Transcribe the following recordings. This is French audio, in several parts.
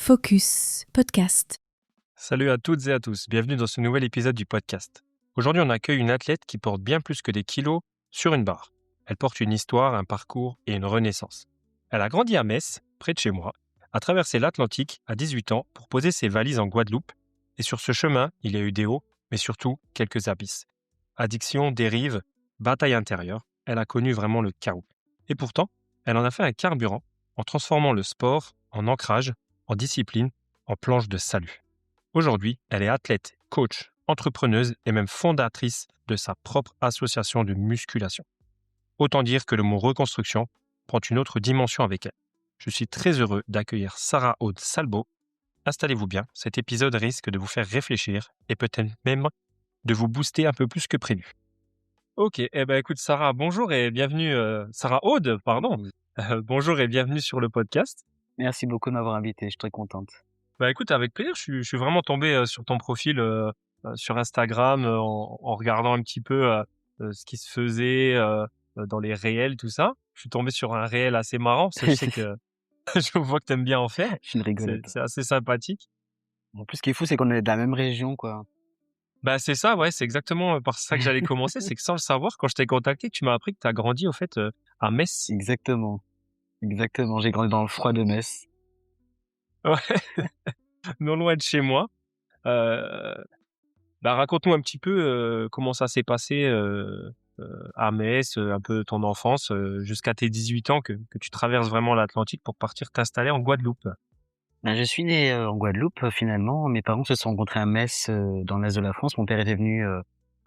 Focus Podcast. Salut à toutes et à tous, bienvenue dans ce nouvel épisode du podcast. Aujourd'hui, on accueille une athlète qui porte bien plus que des kilos sur une barre. Elle porte une histoire, un parcours et une renaissance. Elle a grandi à Metz, près de chez moi, a traversé l'Atlantique à 18 ans pour poser ses valises en Guadeloupe. Et sur ce chemin, il y a eu des hauts, mais surtout quelques abysses. Addiction, dérive, bataille intérieure, elle a connu vraiment le chaos. Et pourtant, elle en a fait un carburant en transformant le sport en ancrage, en discipline, en planche de salut. Aujourd'hui, elle est athlète, coach, entrepreneuse et même fondatrice de sa propre association de musculation. Autant dire que le mot reconstruction prend une autre dimension avec elle. Je suis très heureux d'accueillir Sarah Aude Salbo. Installez-vous bien, cet épisode risque de vous faire réfléchir et peut-être même de vous booster un peu plus que prévu. Ok, écoute Sarah, bonjour et bienvenue, Sarah Aude, pardon. Bonjour et bienvenue sur le podcast. Merci beaucoup de m'avoir invité, je suis très contente. Écoute, avec plaisir, je suis vraiment tombé sur ton profil sur Instagram en regardant un petit peu ce qui se faisait dans les réels, tout ça. Je suis tombé sur un réel assez marrant parce que je sais que je vois que t'aimes bien en faire. Je suis une rigolette. C'est assez sympathique. En plus, ce qui est fou, c'est qu'on est de la même région, quoi. C'est ça, ouais, c'est exactement par ça que j'allais commencer. C'est que sans le savoir, quand je t'ai contacté, tu m'as appris que tu as grandi au fait à Metz. Exactement. J'ai grandi dans le froid de Metz. Ouais, non loin de chez moi. Euh, Raconte-nous un petit peu comment ça s'est passé à Metz, un peu ton enfance, jusqu'à tes 18 ans que tu traverses vraiment l'Atlantique pour partir t'installer en Guadeloupe. Je suis né en Guadeloupe, finalement. Mes parents se sont rencontrés à Metz, dans l'est de la France. Mon père était venu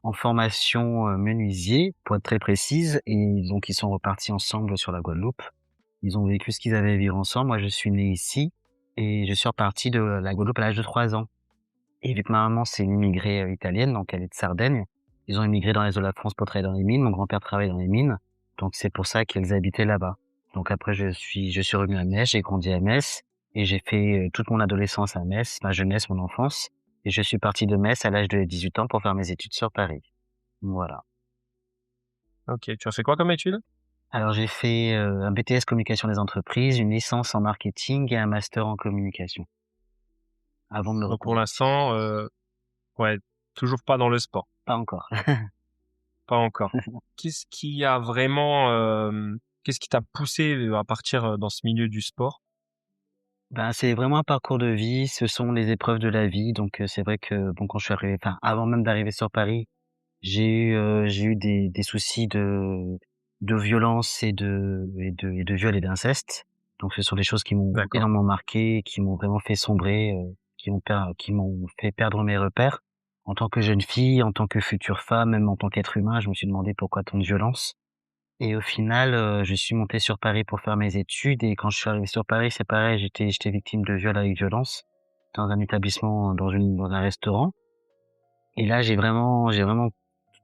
en formation menuisier, pour être très précise, et donc ils sont repartis ensemble sur la Guadeloupe. Ils ont vécu ce qu'ils avaient à vivre ensemble. Moi, je suis né ici, et je suis reparti de la Guadeloupe à l'âge de 3 ans. Et vu que ma maman, c'est une immigrée italienne, donc elle est de Sardaigne, ils ont immigré dans l'est de la France pour travailler dans les mines. Mon grand-père travaille dans les mines, donc c'est pour ça qu'ils habitaient là-bas. Donc après, je suis revenu à Metz, j'ai grandi à Metz, et j'ai fait toute mon adolescence à Metz, ma jeunesse, mon enfance. Et je suis parti de Metz à l'âge de 18 ans pour faire mes études sur Paris. Voilà. Ok, tu as fait quoi comme étude? Alors j'ai fait un BTS communication des entreprises, une licence en marketing et un master en communication. Avant de me Donc pour reconvertir. l'instant, ouais, toujours pas dans le sport, Pas encore. pas encore. Qu'est-ce qui a vraiment, qu'est-ce qui t'a poussé à partir dans ce milieu du sport? C'est vraiment un parcours de vie, ce sont les épreuves de la vie. Donc c'est vrai que bon, quand je suis arrivé, avant même d'arriver sur Paris, j'ai eu des soucis de violence et de viol et d'inceste. Donc ce sont des choses qui m'ont D'accord. énormément marqué, qui m'ont vraiment fait sombrer, qui m'ont fait perdre mes repères. En tant que jeune fille, en tant que future femme, même en tant qu'être humain, je me suis demandé pourquoi tant de violence. Et au final, je suis monté sur Paris pour faire mes études, et quand je suis arrivé sur Paris, c'est pareil, j'étais victime de viol avec violence dans un établissement, dans un restaurant. Et là,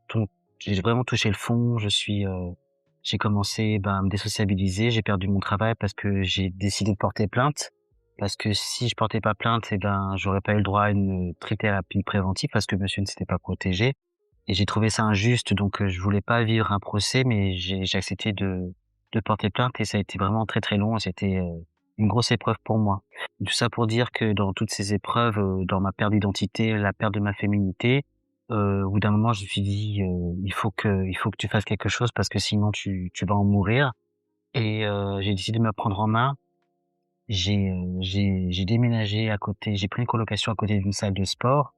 ton- j'ai vraiment touché le fond. J'ai commencé, à me désociabiliser. J'ai perdu mon travail parce que j'ai décidé de porter plainte. Parce que si je portais pas plainte, j'aurais pas eu le droit à une trithérapie préventive parce que monsieur ne s'était pas protégé. Et j'ai trouvé ça injuste, donc je voulais pas vivre un procès, mais j'ai accepté de porter plainte, et ça a été vraiment très très long, et c'était une grosse épreuve pour moi. Tout ça pour dire que dans toutes ces épreuves, dans ma perte d'identité, la perte de ma féminité, au bout d'un moment, je me suis dit il faut que tu fasses quelque chose parce que sinon tu vas en mourir. Et j'ai décidé de me prendre en main. J'ai déménagé à côté, j'ai pris une colocation à côté d'une salle de sport.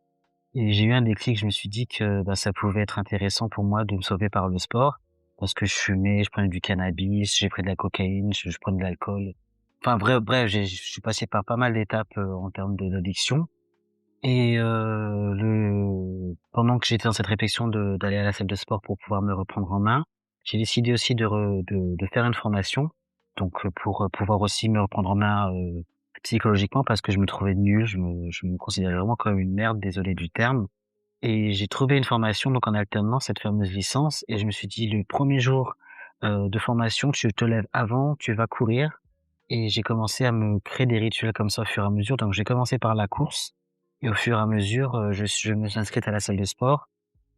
Et j'ai eu un déclic, je me suis dit que ça pouvait être intéressant pour moi de me sauver par le sport, parce que je fumais, je prenais du cannabis, j'ai pris de la cocaïne, je prenais de l'alcool. Enfin bref, je suis passé par pas mal d'étapes en termes d'addiction. Et pendant que j'étais dans cette réflexion d'aller à la salle de sport pour pouvoir me reprendre en main, j'ai décidé aussi de faire une formation, donc pour pouvoir aussi me reprendre en main psychologiquement, parce que je me trouvais nul, je me considérais vraiment comme une merde, désolé du terme. Et j'ai trouvé une formation donc en alternance, cette fameuse licence, et je me suis dit le premier jour de formation, tu te lèves avant, tu vas courir. Et j'ai commencé à me créer des rituels comme ça au fur et à mesure. Donc j'ai commencé par la course, et au fur et à mesure, je me suis inscrite à la salle de sport.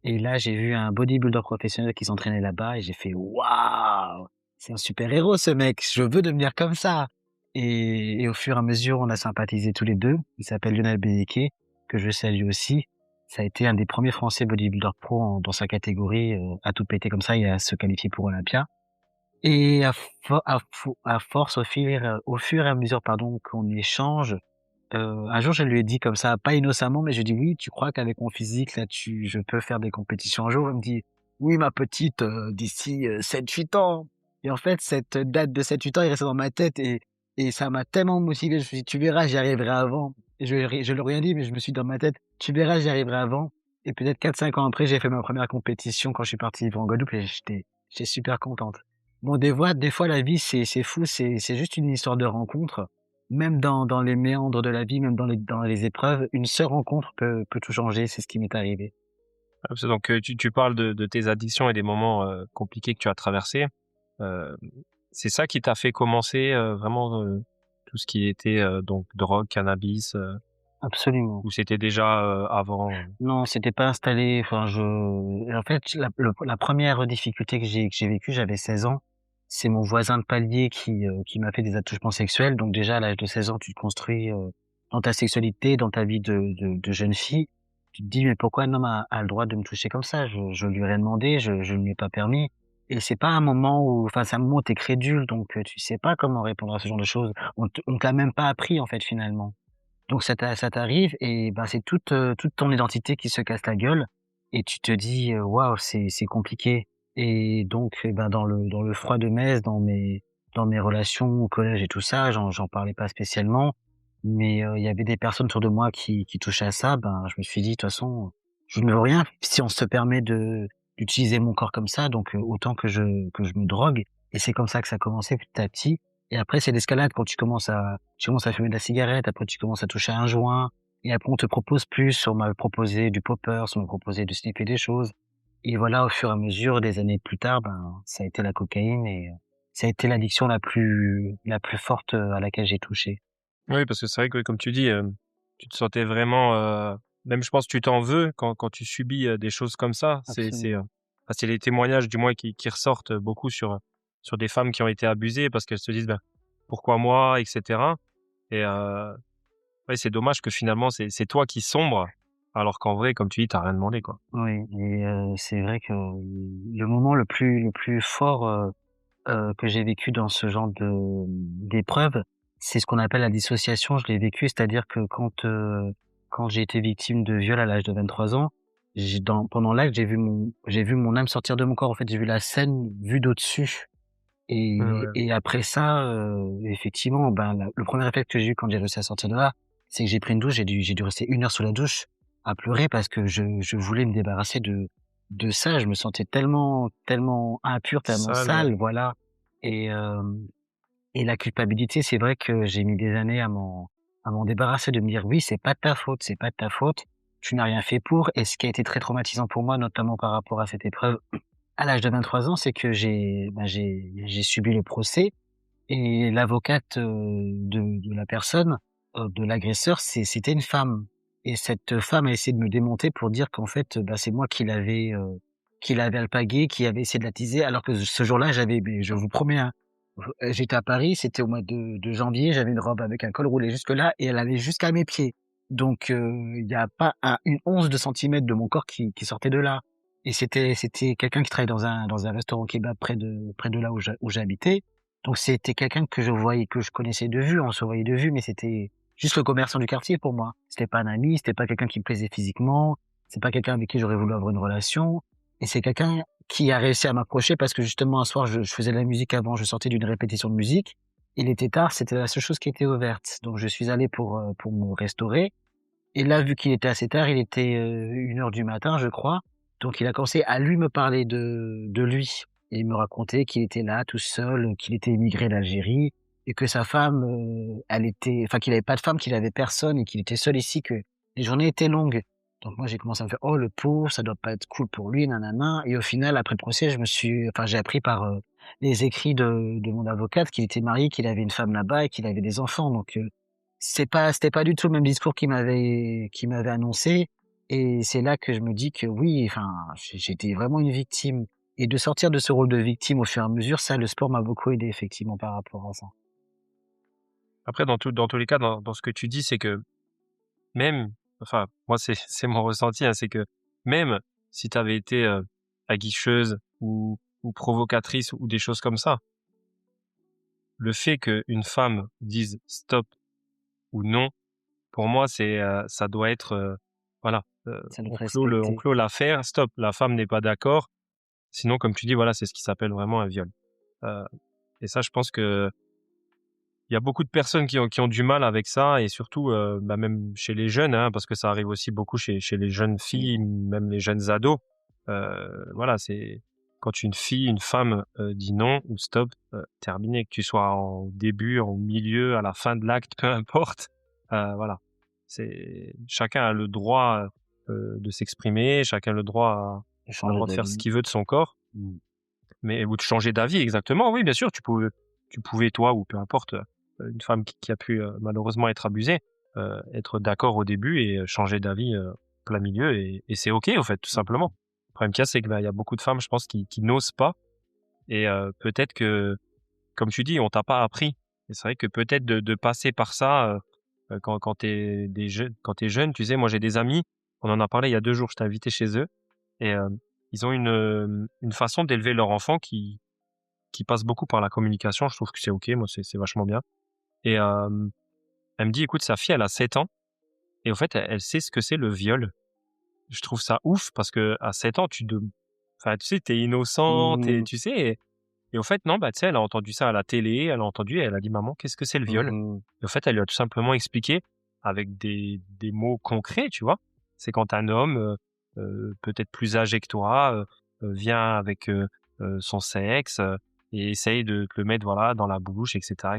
Et là, j'ai vu un bodybuilder professionnel qui s'entraînait là-bas, et j'ai fait waouh, c'est un super héros ce mec, je veux devenir comme ça. et au fur et à mesure, on a sympathisé tous les 2. Il s'appelle Lionel Bénéquet, que je salue aussi. Ça a été un des premiers Français bodybuilder pro dans sa catégorie, à tout péter comme ça et à se qualifier pour Olympia. Et à force, au fur et à mesure, pardon, qu'on échange, un jour, je lui ai dit comme ça, pas innocemment, mais je lui ai dit: «Oui, tu crois qu'avec mon physique, là, je peux faire des compétitions un jour?» Il me dit: «Oui, ma petite, d'ici, 7-8 ans». Et en fait, cette date de 7-8 ans est restée dans ma tête et ça m'a tellement motivé. Je me suis dit: «Tu verras, j'y arriverai avant». Et je lui ai rien dit, mais je me suis dit dans ma tête: «Tu verras, j'y arriverai avant». Et peut-être 4-5 ans après, j'ai fait ma première compétition quand je suis parti vivre en Guadeloupe et j'étais super contente. Bon, des fois, la vie, c'est fou, c'est juste une histoire de rencontre. Même dans les méandres de la vie, même dans les épreuves, une seule rencontre peut tout changer, c'est ce qui m'est arrivé. Donc, tu parles de tes addictions et des moments compliqués que tu as traversés. Euh, c'est ça qui t'a fait commencer vraiment tout ce qui était donc drogue, cannabis, Absolument. ou c'était déjà avant? Non, c'était pas installé, enfin en fait, la première difficulté que j'ai vécue, j'avais 16 ans. C'est mon voisin de palier qui m'a fait des attouchements sexuels. Donc déjà, à l'âge de 16 ans, tu te construis, dans ta sexualité, dans ta vie de jeune fille. Tu te dis: «Mais pourquoi un homme a le droit de me toucher comme ça?» Je lui ai rien demandé, je ne lui ai pas permis. Et c'est pas un moment où enfin, c'est un moment où tu es crédule, donc tu sais pas comment répondre à ce genre de choses. On t'a même pas appris, en fait, finalement. Donc ça t'arrive et ben, c'est toute ton identité qui se casse la gueule et tu te dis: «Waouh, c'est compliqué». Et donc ben, dans le froid de Metz, dans mes relations au collège et tout ça, j'en parlais pas spécialement, mais il y avait des personnes autour de moi qui touchaient à ça. Ben, je me suis dit: «De toute façon, je ne veux rien si on se permet d'utiliser mon corps comme ça, donc autant que je me drogue». Et c'est comme ça que ça a commencé petit à petit. Et après, c'est l'escalade quand tu commences à fumer de la cigarette, après tu commences à toucher à un joint, et après on te propose plus. On m'a proposé du poppers, on m'a proposé de sniffer des choses. Et voilà, au fur et à mesure, des années plus tard, ben, ça a été la cocaïne et ça a été l'addiction la plus forte à laquelle j'ai touché. Oui, parce que c'est vrai que comme tu dis, tu te sentais vraiment, même je pense que tu t'en veux quand tu subis des choses comme ça. Absolument. Enfin, c'est les témoignages du moins qui ressortent beaucoup sur des femmes qui ont été abusées parce qu'elles se disent ben pourquoi moi, etc. Et ouais, c'est dommage que finalement c'est toi qui sombre alors qu'en vrai, comme tu dis, t'as rien demandé quoi. Oui, et c'est vrai que le moment le plus fort, que j'ai vécu dans ce genre d'épreuve, c'est ce qu'on appelle la dissociation. Je l'ai vécu, c'est-à-dire que quand j'ai été victime de viol à l'âge de 23 ans, pendant l'acte, j'ai vu mon âme sortir de mon corps. En fait, j'ai vu la scène vue d'au-dessus. Et Ouais. et après ça, effectivement, ben, le premier réflexe que j'ai eu quand j'ai réussi à sortir de là, c'est que j'ai pris une douche. J'ai dû rester 1 heure sous la douche à pleurer parce que je voulais me débarrasser de ça. Je me sentais tellement impur, tellement Sale, ouais. sale, voilà. Et et la culpabilité, c'est vrai que j'ai mis des années à m'en débarrasser, de me dire: «Oui, c'est pas de ta faute, c'est pas de ta faute. Tu n'as rien fait pour». Et ce qui a été très traumatisant pour moi, notamment par rapport à cette épreuve, à l'âge de 23 ans, c'est que j'ai subi le procès. Et l'avocate, de la personne, de l'agresseur, c'était une femme. Et cette femme a essayé de me démonter pour dire qu'en fait, bah, c'est moi qui l'avais alpaguée, qui avait essayé de l'attiser, alors que ce jour-là, mais je vous promets, hein, j'étais à Paris, c'était au mois de janvier, j'avais une robe avec un col roulé jusque-là et elle allait jusqu'à mes pieds. Donc il y a pas une once de centimètre de mon corps qui sortait de là. Et c'était quelqu'un qui travaillait dans un restaurant kebab près de là où j'habitais. Donc c'était quelqu'un que je voyais, que je connaissais de vue, on se voyait de vue, mais c'était juste le commerçant du quartier pour moi. C'était pas un ami, c'était pas quelqu'un qui me plaisait physiquement, c'est pas quelqu'un avec qui j'aurais voulu avoir une relation. Et c'est quelqu'un qui a réussi à m'approcher parce que justement un soir je faisais de la musique avant, je sortais d'une répétition de musique. Il était tard, c'était la seule chose qui était ouverte. Donc je suis allé pour me restaurer. Et là, vu qu'il était assez tard, il était 1 heure du matin, je crois. Donc il a commencé à lui me parler de lui. Et il me racontait qu'il était là, tout seul, qu'il était émigré d'Algérie et que sa femme, qu'il avait pas de femme, qu'il avait personne et qu'il était seul ici, que les journées étaient longues. Donc moi, j'ai commencé à me faire: «Oh le pauvre, ça doit pas être cool pour lui, nanana». Et au final, après le procès, j'ai appris par, les écrits de mon avocate qu'il était marié, qu'il avait une femme là-bas et qu'il avait des enfants. Donc c'était pas du tout le même discours qu'il m'avait annoncé. Et c'est là que je me dis que oui, enfin, j'étais vraiment une victime. Et de sortir de ce rôle de victime au fur et à mesure, ça, le sport m'a beaucoup aidé effectivement par rapport à ça. Après, dans tous les cas, dans ce que tu dis, c'est que même, enfin, moi, c'est mon ressenti, hein, c'est que même si tu avais été aguicheuse ou provocatrice ou des choses comme ça, le fait qu'une femme dise stop ou non, pour moi, ça doit être, voilà, Ça doit on être on respecté. clôt l'affaire, stop. La femme n'est pas d'accord. Sinon, comme tu dis, voilà, c'est ce qui s'appelle vraiment un viol. Euh, et ça, je pense que il y a beaucoup de personnes qui ont du mal avec ça et surtout, bah, même chez les jeunes, hein, parce que ça arrive aussi beaucoup chez les jeunes Oui. filles, même les jeunes ados. Voilà, c'est quand une femme dit non ou stop, terminé, que tu sois en début, en milieu, à la fin de l'acte, peu importe. Voilà, c'est chacun a le droit de s'exprimer, chacun a le droit De a le changer droit de faire ce d'avis. qu'il veut de son corps. Mmh. Mais ou de changer d'avis, exactement, oui, bien sûr, tu pouvais toi ou peu importe, une femme qui a pu, malheureusement être abusée, être d'accord au début et changer d'avis, plein milieu et c'est OK, au fait, tout simplement. Le problème qu'il y a, c'est que, bah, il y a beaucoup de femmes, je pense, qui n'osent pas et peut-être que, comme tu dis, on t'a pas appris et c'est vrai que peut-être de passer par ça, quand tu es jeune, tu sais, moi, j'ai des amis, on en a parlé il y a 2 jours, j'étais invité chez eux et ils ont une façon d'élever leur enfant qui passe beaucoup par la communication. Je trouve que c'est OK, moi, c'est vachement bien et elle me dit: «Écoute, sa fille, elle a 7 ans et au fait, elle sait ce que c'est le viol». Je trouve ça ouf parce qu'à 7 ans, enfin, tu sais, tu es innocent, Mmh. tu sais et au fait, non, bah, tu sais, elle a entendu ça à la télé, elle a entendu et elle a dit: «Maman, qu'est-ce que c'est le viol?» Mmh. et au fait, elle lui a tout simplement expliqué avec des mots concrets, tu vois? C'est quand un homme, peut-être plus âgé que toi, vient avec, son sexe, et essaye de te le mettre, voilà, dans la bouche et cetera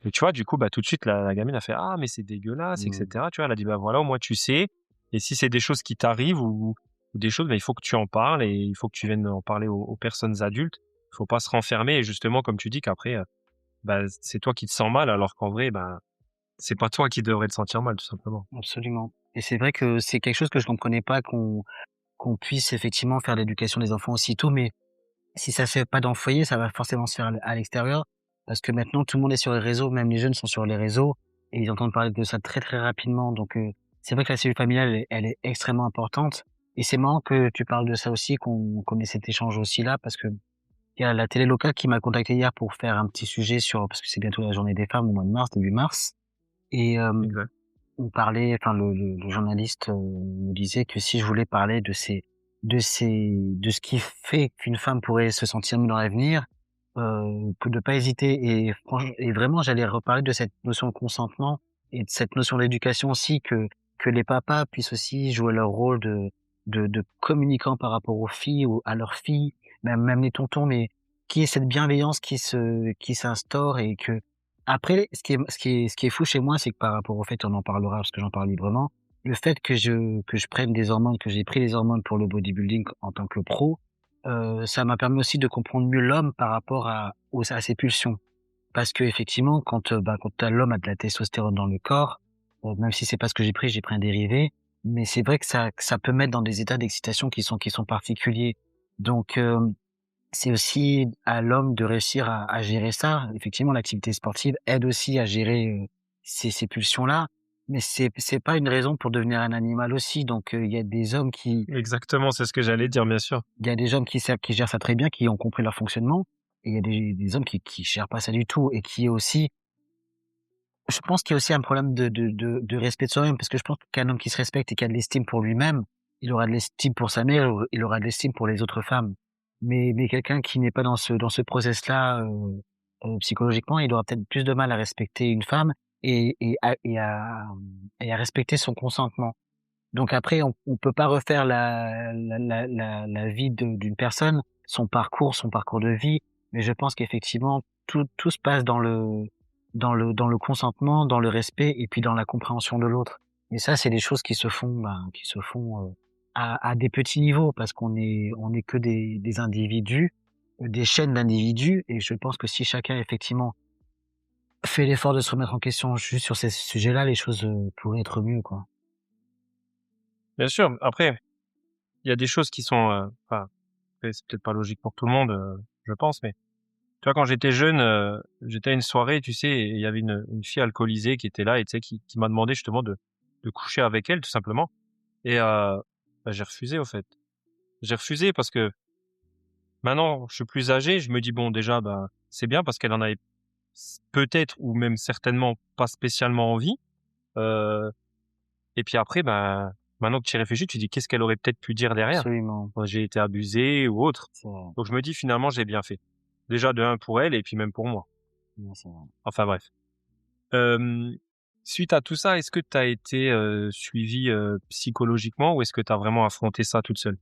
et tu vois, du coup, bah, tout de suite, la gamine a fait: «Ah mais c'est dégueulasse» et Mmh. cetera, tu vois? Elle a dit: «Bah, voilà, au moins tu sais et si c'est des choses qui t'arrivent ou des choses, bah, il faut que tu en parles et il faut que tu viennes en parler aux personnes adultes. Il faut pas se renfermer» et justement, comme tu dis qu'après, bah, c'est toi qui te sens mal alors qu'en vrai, bah, c'est pas toi qui devrais te sentir mal, tout simplement. Absolument. Et c'est vrai que c'est quelque chose que je comprenais pas qu'on puisse effectivement faire l'éducation des enfants aussitôt, mais si ça se fait pas dans le foyer, ça va forcément se faire à l'extérieur. Parce que maintenant, tout le monde est sur les réseaux, même les jeunes sont sur les réseaux et ils entendent parler de ça très, très rapidement. Donc, c'est vrai que la cellule familiale, elle est extrêmement importante. Et c'est marrant que tu parles de ça aussi, qu'on ait cet échange aussi là, parce que il y a la télé locale qui m'a contacté hier pour faire un petit sujet sur, parce que c'est bientôt la journée des femmes au mois de mars, début mars. Et, Exact. on parlait, enfin le journaliste, me disait que si je voulais parler de ce qui fait qu'une femme pourrait se sentir mieux dans l'avenir, que de pas hésiter et vraiment j'allais reparler de cette notion de consentement et de cette notion d'éducation aussi que les papas puissent aussi jouer leur rôle de communicants par rapport aux filles ou à leurs filles, même les tontons, mais qu'il y ait cette bienveillance qui s'instaure et que après, ce qui est fou chez moi, c'est que par rapport au fait, on en parlera parce que j'en parle librement, le fait que je prenne des hormones, que j'ai pris des hormones pour le bodybuilding en tant que pro, ça m'a permis aussi de comprendre mieux l'homme par rapport à ses pulsions. Parce qu'effectivement, quand l'homme a de la testostérone dans le corps, même si c'est pas ce que j'ai pris un dérivé, mais c'est vrai que ça peut mettre dans des états d'excitation qui sont particuliers. Donc, c'est aussi à l'homme de réussir à gérer ça. Effectivement, l'activité sportive aide aussi à gérer, ces pulsions-là, mais c'est pas une raison pour devenir un animal aussi. Donc, Exactement, c'est ce que j'allais dire, bien sûr. il y a des hommes qui gèrent ça très bien, qui ont compris leur fonctionnement et il y a des hommes qui gèrent pas ça du tout et qui aussi je pense qu'il y a aussi un problème de respect de soi-même parce que je pense qu'un homme qui se respecte et qui a de l'estime pour lui-même, il aura de l'estime pour sa mère, il aura de l'estime pour les autres femmes. Mais quelqu'un qui n'est pas dans ce process-là, psychologiquement, il aura peut-être plus de mal à respecter une femme et à respecter son consentement. Donc après, on peut pas refaire la vie d'une personne, son parcours de vie, mais je pense qu'effectivement tout se passe dans le consentement, dans le respect et puis dans la compréhension de l'autre. Et ça, c'est des choses qui se font à des petits niveaux parce on est que des individus, des chaînes d'individus. Et je pense que si chacun effectivement fait l'effort de se remettre en question juste sur ces sujets-là, les choses pourraient être mieux, quoi. Bien sûr, après, il y a des choses qui sont, enfin, après, c'est peut-être pas logique pour tout le monde, je pense, mais Tu vois, quand j'étais jeune, j'étais à une soirée, tu sais, et il y avait une fille alcoolisée qui était là et tu sais, qui m'a demandé justement de coucher avec elle, tout simplement. Et bah, j'ai refusé, au fait. J'ai refusé parce que maintenant, je suis plus âgé, je me dis: «Bon, déjà, bah, c'est bien parce qu'elle en avait peut-être ou même certainement pas spécialement envie». Heu et puis après, bah, maintenant que tu y réfléchis, tu dis: «Qu'est-ce qu'elle aurait peut-être pu dire derrière? Absolument, Bah, j'ai été abusé ou autre». c'est vrai. Donc je me dis: «Finalement, j'ai bien fait». Déjà de 1 pour elle et puis même pour moi. Ouais, c'est vrai. Enfin bref. Hem, Suite à tout ça, est-ce que tu as été, suivie, psychologiquement ou est-ce que tu as vraiment affronté ça toute seule?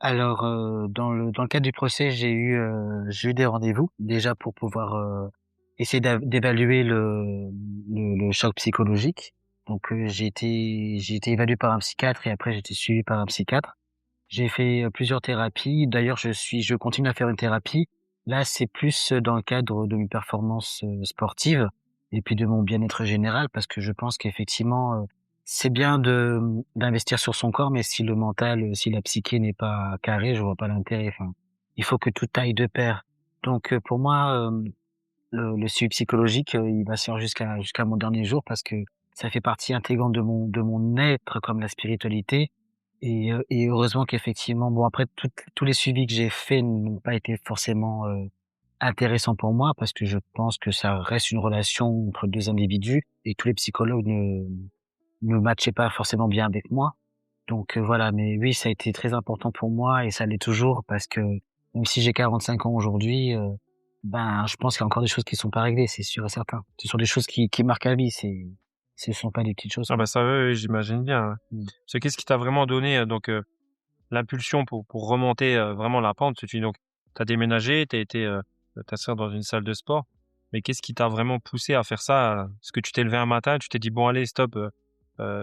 Alors, dans le cadre du procès, j'ai eu des rendez-vous, déjà pour pouvoir, essayer d'évaluer le choc psychologique. Donc, j'ai été évalué par un psychiatre et après j'ai été suivi par un psychiatre. J'ai fait, plusieurs thérapies. D'ailleurs, je continue à faire une thérapie. Là, c'est plus, dans le cadre de mes performances, sportives et puis de mon bien-être général parce que je pense qu'effectivement, c'est bien d'investir sur son corps, mais si le mental, si la psyché n'est pas carrée, je vois pas l'intérêt. Enfin, il faut que tout aille de pair. Donc, pour moi, le suivi psychologique, il va se faire jusqu'à mon dernier jour parce que ça fait partie intégrante de mon être comme la spiritualité et heureusement qu'effectivement bon après tous les suivis que j'ai faits n'ont pas été forcément, intéressants pour moi parce que je pense que ça reste une relation entre 2 individus et tous les psychologues ne matchaient pas forcément bien avec moi. Donc, voilà, mais oui, ça a été très important pour moi et ça l'est toujours parce que même si j'ai 45 ans aujourd'hui, ben, je pense qu'il y a encore des choses qui sont pas réglées, c'est sûr et certain. Ce sont des choses qui marquent la vie, ce sont pas des petites choses, Ah quoi. bah, ça, oui, oui, j'imagine bien, ouais. Mmh. Parce que qu'est-ce qui t'a vraiment donné, donc, l'impulsion pour remonter, vraiment la pente? Parce que tu donc tu as déménagé, tu as été, t'asseoir dans une salle de sport, mais qu'est-ce qui t'a vraiment poussé à faire ça? Est-ce que tu t'es levé un matin, tu t'es dit: «Bon allez stop,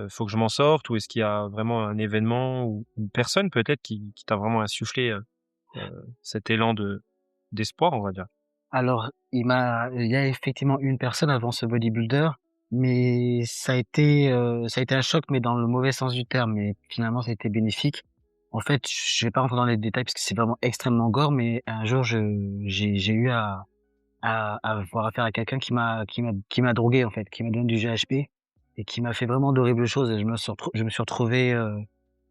faut que je m'en sorte» ou est-ce qu'il y a vraiment un événement ou une personne peut-être qui t'a vraiment insufflé, cet élan d'espoir, on va dire? Alors, il y a effectivement une personne avant ce bodybuilder, mais ça a été un choc, mais dans le mauvais sens du terme, mais finalement ça a été bénéfique. En fait, je vais pas rentrer dans les détails parce que c'est vraiment extrêmement gore, mais un jour j'ai eu à avoir affaire à quelqu'un qui m'a drogué en fait, qui m'a donné du GHB et qui m'a fait vraiment d'horribles choses et je me suis retrouvé,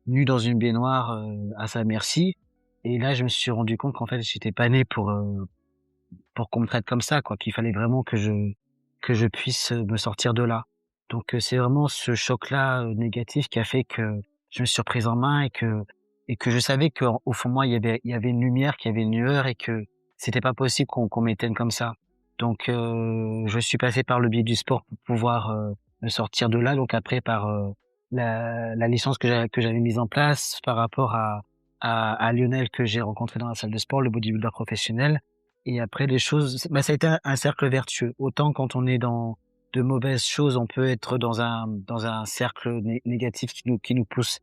nu dans une baignoire, à sa merci et là je me suis rendu compte qu'en fait j'étais pas né pour qu'on me traite comme ça quoi, qu'il fallait vraiment que je puisse, me sortir de là. Donc, c'est vraiment ce choc-là, négatif qui a fait que je me suis reprise en main et que je savais qu'au fond de moi il y avait une lumière, qu'il y avait une lueur et que c'était pas possible qu'on m'éteigne comme ça. Donc, je suis passé par le biais du sport pour pouvoir, me sortir de là. Donc après par, la licence que j'avais mise en place par rapport à Lionel que j'ai rencontré dans la salle de sport, le bodybuilder professionnel et après les choses bah, ça a été un cercle vertueux. Autant quand on est dans de mauvaises choses, on peut être dans un cercle négatif qui nous pousse,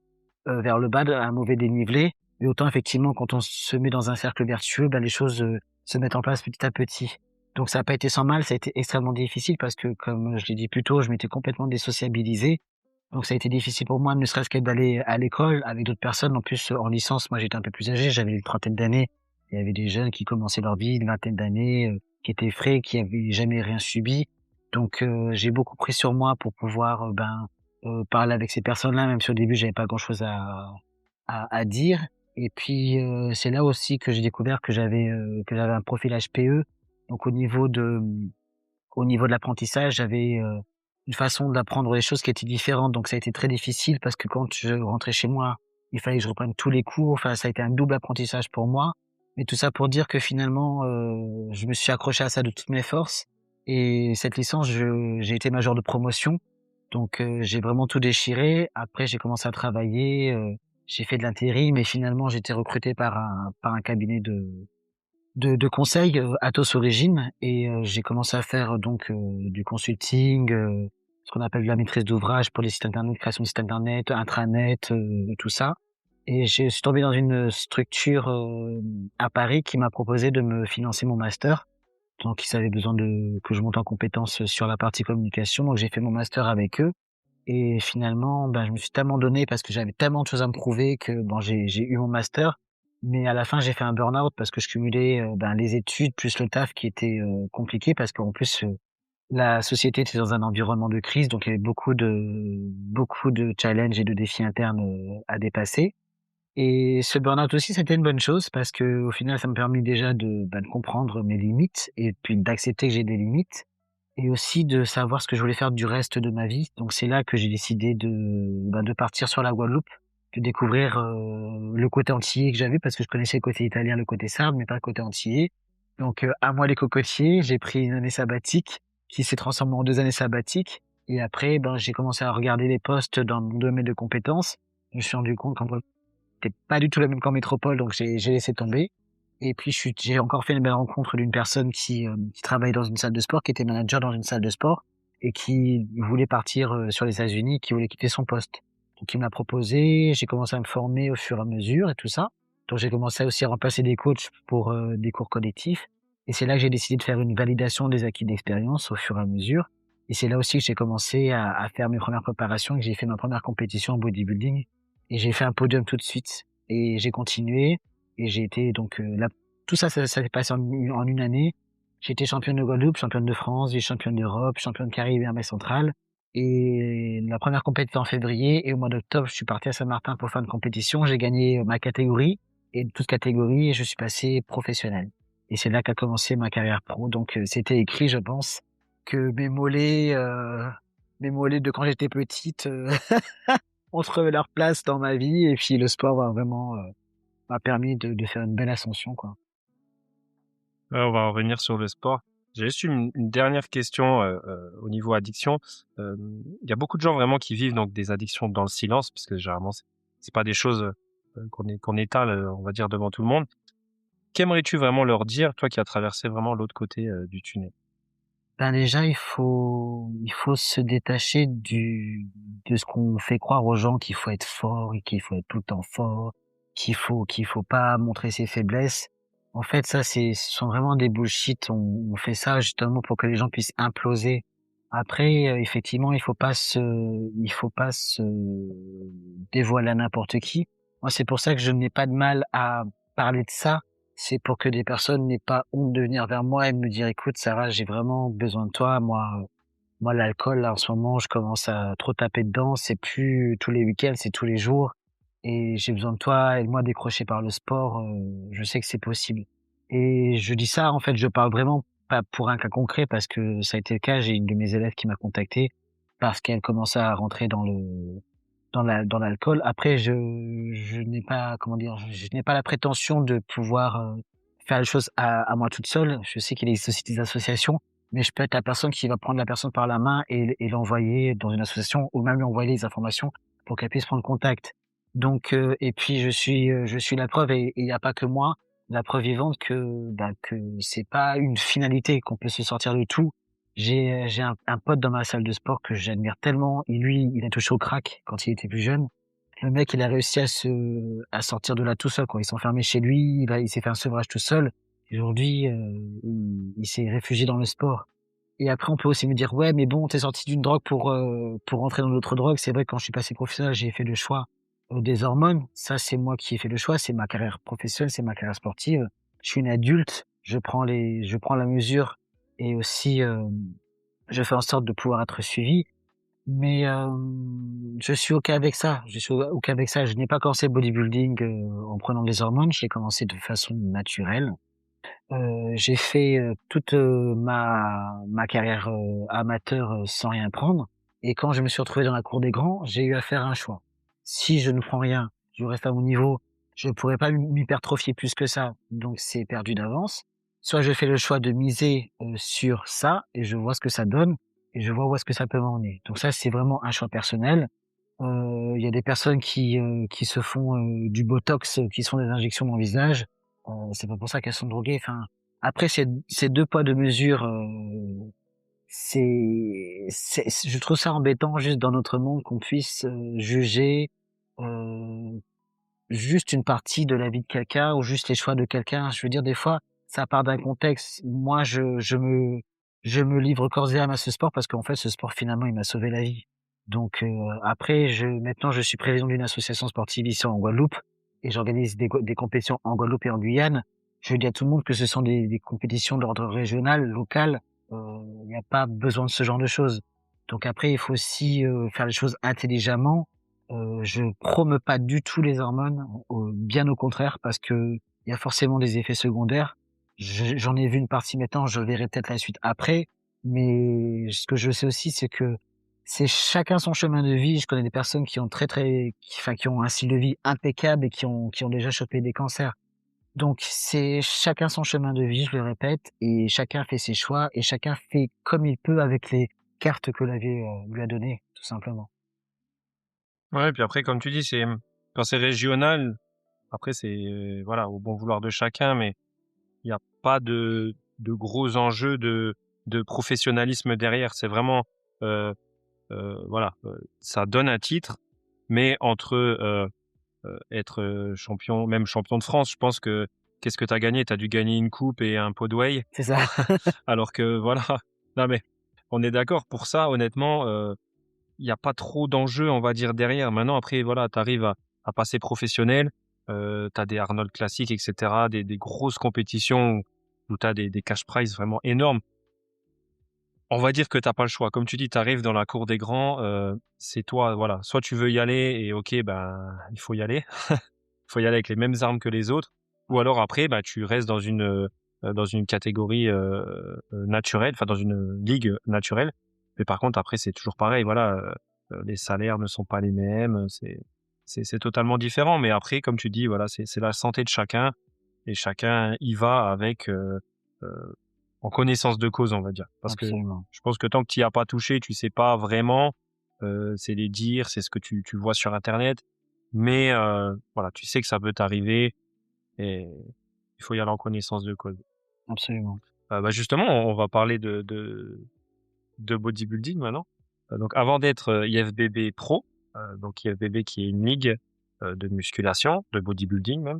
vers le bas, un mauvais dénivelé. Mais autant effectivement quand on se met dans un cercle vertueux, bah, les choses, se mettent en place petit à petit. Donc ça a pas été sans mal, ça a été extrêmement difficile parce que comme je l'ai dit plus tôt, je m'étais complètement désociabilisé. Donc ça a été difficile pour moi, ne serait-ce que d'aller à l'école avec d'autres personnes. En plus, en licence, moi j'étais un peu plus âgé, j'avais une trentaine d'années. Il y avait des jeunes qui commençaient leur vie, une vingtaine d'années, qui étaient frais, qui avaient jamais rien subi. Donc, j'ai beaucoup pris sur moi pour pouvoir, parler avec ces personnes-là, même si au début j'avais pas grand-chose à dire. Et puis, c'est là aussi que j'ai découvert que j'avais un profil HPE. Donc au niveau de l'apprentissage, j'avais, une façon d'apprendre les choses qui était différente. Donc ça a été très difficile parce que quand je rentrais chez moi, il fallait que je reprenne tous les cours. Enfin, ça a été un double apprentissage pour moi. Mais tout ça pour dire que finalement, je me suis accroché à ça de toutes mes forces et cette licence, j'ai été major de promotion. Donc j'ai vraiment tout déchiré. Après, j'ai commencé à travailler, j'ai fait de l'intérim et finalement, j'ai été recruté par un cabinet de conseil, Atos Origine et j'ai commencé à faire donc du consulting, ce qu'on appelle de la maîtrise d'ouvrage pour les sites internet, création de sites internet, intranet, tout ça et je suis tombé dans une structure, à Paris qui m'a proposé de me financer mon master. Donc ils avaient besoin que je monte en compétences sur la partie communication, donc j'ai fait mon master avec eux et finalement, ben, je me suis tellement donné parce que j'avais tellement de choses à me prouver que bon j'ai eu mon master Mais à la fin, j'ai fait un burn-out parce que je cumulais, les études plus le taf qui était, compliqué parce qu'en plus, la société était dans un environnement de crise, donc il y avait beaucoup de challenges et de défis internes, à dépasser. Et ce burn-out aussi, c'était une bonne chose parce que au final, ça m'a permis déjà de comprendre mes limites et puis d'accepter que j'ai des limites et aussi de savoir ce que je voulais faire du reste de ma vie. Donc c'est là que j'ai décidé de partir sur la Guadeloupe, de découvrir, le côté antillais que j'avais parce que je connaissais le côté italien, le côté sarde, mais pas le côté antillais. Donc, à moi les cocotiers, j'ai pris une année sabbatique qui s'est transformée en 2 années sabbatiques et après, j'ai commencé à regarder les postes dans mon domaine de compétences. Je me suis rendu compte qu'en c'était pas du tout la même qu'en métropole, donc j'ai laissé tomber. Et puis j'ai encore fait une belle rencontre d'une personne qui travaille dans une salle de sport, qui était manager dans une salle de sport et qui voulait partir sur les États-Unis, qui voulait quitter son poste. Donc il me l'a proposé, j'ai commencé à me former au fur et à mesure et tout ça. Donc j'ai commencé aussi à remplacer des coachs pour des cours collectifs. Et c'est là que j'ai décidé de faire une validation des acquis d'expérience au fur et à mesure. Et c'est là aussi que j'ai commencé à faire mes premières préparations, que j'ai fait ma première compétition en bodybuilding et j'ai fait un podium tout de suite et j'ai continué et j'ai été donc là tout ça s'est passé en une année. J'ai été championne de Guadeloupe, championne de France, vice-championne d'Europe, championne Caraïbes et centrale. Et la première compétition en février et au mois d'octobre, je suis parti à Saint-Martin pour faire une compétition. J'ai gagné ma catégorie et de toute catégorie et je suis passé professionnel. Et c'est là qu'a commencé ma carrière pro. Donc c'était écrit, je pense, que mes mollets de quand j'étais petite ont trouvé leur place dans ma vie et puis le sport m'a permis de faire une belle ascension, quoi. Ouais, on va en revenir sur le sport. J'ai juste une dernière question au niveau addiction. Il y a beaucoup de gens vraiment qui vivent donc des addictions dans le silence, parce que généralement c'est pas des choses qu'on étale, on va dire, devant tout le monde. Qu'aimerais-tu vraiment leur dire, toi qui as traversé vraiment l'autre côté du tunnel? Déjà, il faut se détacher de ce qu'on fait croire aux gens qu'il faut être fort et qu'il faut être tout le temps fort, qu'il faut pas montrer ses faiblesses. En fait, ça, ce sont vraiment des bullshit. On fait ça justement pour que les gens puissent imploser. Après, effectivement, il faut pas se dévoiler à n'importe qui. Moi, c'est pour ça que je n'ai pas de mal à parler de ça. C'est pour que des personnes n'aient pas honte de venir vers moi et me dire: «Écoute Sarah, j'ai vraiment besoin de toi. Moi l'alcool là en ce moment, je commence à trop taper dedans. C'est plus tous les week-ends, c'est tous les jours et j'ai besoin de toi. Aide-moi à décrocher par le sport, je sais que c'est possible». Et je dis ça, en fait, je parle vraiment pas pour un cas concret parce que ça a été le cas. J'ai une de mes élèves qui m'a contacté parce qu'elle commençait à rentrer dans l'alcool. Après, je n'ai pas, comment dire, je n'ai pas la prétention de pouvoir faire les choses à moi toute seule. Je sais qu'il existe aussi des associations, mais je peux être la personne qui va prendre la personne par la main et l'envoyer dans une association ou même lui envoyer les informations pour qu'elle puisse prendre contact. Donc, et puis je suis la preuve et il n'y a pas que moi, la preuve vivante que c'est pas une finalité qu'on peut se sortir de tout. J'ai un pote dans ma salle de sport que j'admire tellement. Et lui, il a touché au crack quand il était plus jeune. Le mec, il a réussi à sortir de là tout seul, quoi. Il s'est enfermé chez lui, il s'est fait un sevrage tout seul. Et aujourd'hui, il s'est réfugié dans le sport. Et après, on peut aussi me dire, ouais, mais bon, t'es sorti d'une drogue pour rentrer dans d'autres drogues. C'est vrai que quand je suis passé professionnel, j'ai fait le choix des hormones. Ça, c'est moi qui ai fait le choix. C'est ma carrière professionnelle, c'est ma carrière sportive. Je suis une adulte. Je prends la mesure et aussi, je fais en sorte de pouvoir être suivi. Mais, je suis OK avec ça. Je suis OK avec ça. Je n'ai pas commencé le bodybuilding, en prenant des hormones. J'ai commencé de façon naturelle. J'ai fait, toute, ma carrière, amateur, sans rien prendre et quand je me suis retrouvé dans la cour des grands, j'ai eu à faire un choix. Si je ne prends rien, je reste à mon niveau, je ne pourrais pas m'hypertrophier plus que ça, donc c'est perdu d'avance. Soit je fais le choix de miser, sur ça et je vois ce que ça donne et je vois où est-ce que ça peut m'emmener. Donc ça, c'est vraiment un choix personnel. Il y a des personnes qui se font, du botox, qui sont des injections dans le visage. C'est pas pour ça qu'elles sont droguées. Enfin, après, c'est 2 poids 2 mesures. Je trouve ça embêtant juste dans notre monde qu'on puisse juger euh, juste une partie de la vie de quelqu'un ou juste les choix de quelqu'un. Je veux dire, des fois, ça part d'un contexte. Moi, je me livre corps et âme à ce sport parce qu'en fait, ce sport finalement, il m'a sauvé la vie. Donc après, maintenant, je suis président d'une association sportive ici en Guadeloupe et j'organise des compétitions en Guadeloupe et en Guyane, je dis à tout le monde que ce sont des compétitions d'ordre régional, local. Il n'y a pas besoin de ce genre de choses. Donc après, il faut aussi faire les choses intelligemment. Je promeux pas du tout les hormones, bien au contraire, parce que il y a forcément des effets secondaires. J'en ai vu une partie maintenant, je verrai peut-être la suite après. Mais ce que je sais aussi, c'est que c'est chacun son chemin de vie. Je connais des personnes qui ont qui ont un style de vie impeccable et qui ont déjà chopé des cancers. Donc c'est chacun son chemin de vie, je le répète, et chacun fait ses choix et chacun fait comme il peut avec les cartes que la vie lui a données, tout simplement. Ouais, puis après, comme tu dis, quand c'est régional, après, c'est, voilà, au bon vouloir de chacun, mais il n'y a pas de gros enjeux de professionnalisme derrière. C'est vraiment, voilà, ça donne un titre, mais entre être champion, même champion de France, je pense que qu'est-ce que tu as gagné? Tu as dû gagner une coupe et un pot de whey. C'est ça. Alors que voilà, non mais on est d'accord pour ça, honnêtement, il y a pas trop d'enjeux, on va dire, derrière. Maintenant, après, voilà, tu arrives à passer professionnel, tu as des Arnold Classic, et cetera, des grosses compétitions où tu as des cash prizes vraiment énormes. On va dire que tu pas le choix. Comme tu dis, tu arrives dans la cour des grands, c'est toi, voilà, soit tu veux y aller et OK, ben, il faut y aller. Il faut y aller avec les mêmes armes que les autres, ou alors après, bah, tu restes dans une catégorie naturelle, enfin dans une ligue naturelle. Mais par contre, après, c'est toujours pareil. Voilà, les salaires ne sont pas les mêmes. C'est totalement différent. Mais après, comme tu dis, voilà, c'est la santé de chacun et chacun y va avec euh, en connaissance de cause, on va dire. Parce que Absolument. je pense que tant que tu y as pas touché, tu sais pas vraiment. C'est les dires, c'est ce que tu vois sur Internet. Mais voilà, tu sais que ça peut t'arriver et il faut y aller en connaissance de cause. Absolument. Bah justement, on va parler de bodybuilding maintenant. Donc avant d'être IFBB Pro, donc IFBB qui est une ligue de musculation, de bodybuilding même,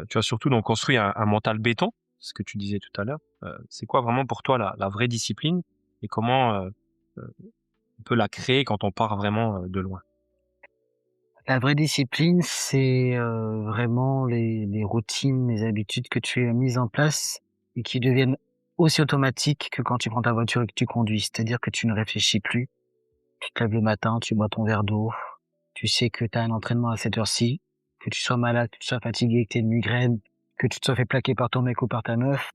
tu as surtout donc construit un mental béton, ce que tu disais tout à l'heure. C'est quoi vraiment pour toi la vraie discipline et comment on peut la créer quand on part vraiment de loin? La vraie discipline, c'est vraiment les routines, les habitudes que tu as mises en place et qui deviennent aussi automatiques que quand tu prends ta voiture et que tu conduis. C'est-à-dire que tu ne réfléchis plus. Tu te lèves le matin, tu bois ton verre d'eau, tu sais que tu as un entraînement à cette heure-ci, que tu sois malade, que tu sois fatigué, que tu aies une migraine, que tu te sois fait plaquer par ton mec ou par ta meuf,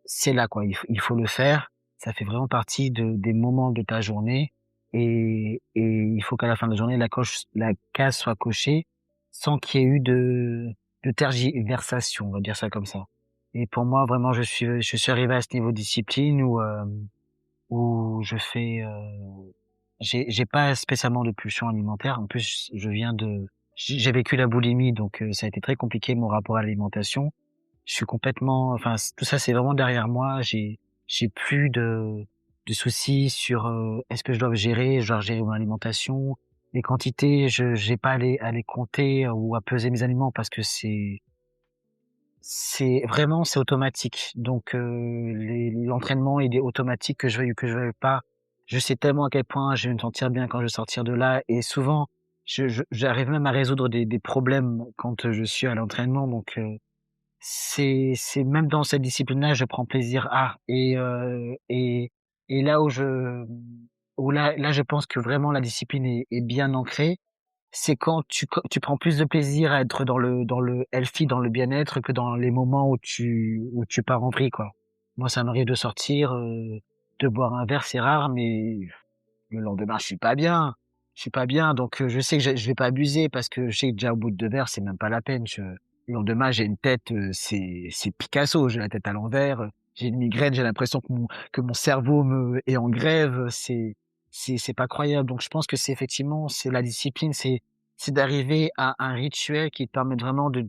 c'est là quoi, il faut le faire. Ça fait vraiment partie des moments de ta journée et il faut qu'à la fin de la journée, la case soit cochée sans qu'il y ait eu de tergiversation, on va dire ça comme ça. Et pour moi, vraiment, je suis arrivé à ce niveau de discipline où je fais, j'ai pas spécialement de pulsion alimentaire. En plus, j'ai vécu la boulimie, donc ça a été très compliqué mon rapport à l'alimentation. Je suis complètement, enfin, tout ça, c'est vraiment derrière moi. J'ai plus de soucis sur est-ce que je dois gérer mon alimentation, les quantités. J'ai pas à les compter ou à peser mes aliments parce que c'est vraiment c'est automatique. Donc l'entraînement il est automatique que je veuille ou que je veuille pas. Je sais tellement à quel point je vais me sentir bien quand je vais sortir de là et souvent j'arrive même à résoudre des problèmes quand je suis à l'entraînement. Donc c'est même dans cette discipline-là, je prends plaisir à et là où là je pense que vraiment la discipline est bien ancrée, c'est quand tu prends plus de plaisir à être dans le healthy, dans le bien-être que dans les moments où tu pars en vrille, quoi. Moi, ça m'arrive de sortir, de boire un verre, c'est rare, mais le lendemain, je suis pas bien. Je suis pas bien, donc je sais que je vais pas abuser parce que je sais que déjà au bout de 2 verres, c'est même pas la peine. Le lendemain, j'ai une tête, c'est Picasso, j'ai la tête à l'envers, j'ai une migraine, j'ai l'impression que mon cerveau me est en grève, c'est pas croyable. Donc je pense que c'est effectivement, c'est la discipline, c'est d'arriver à un rituel qui te permet vraiment de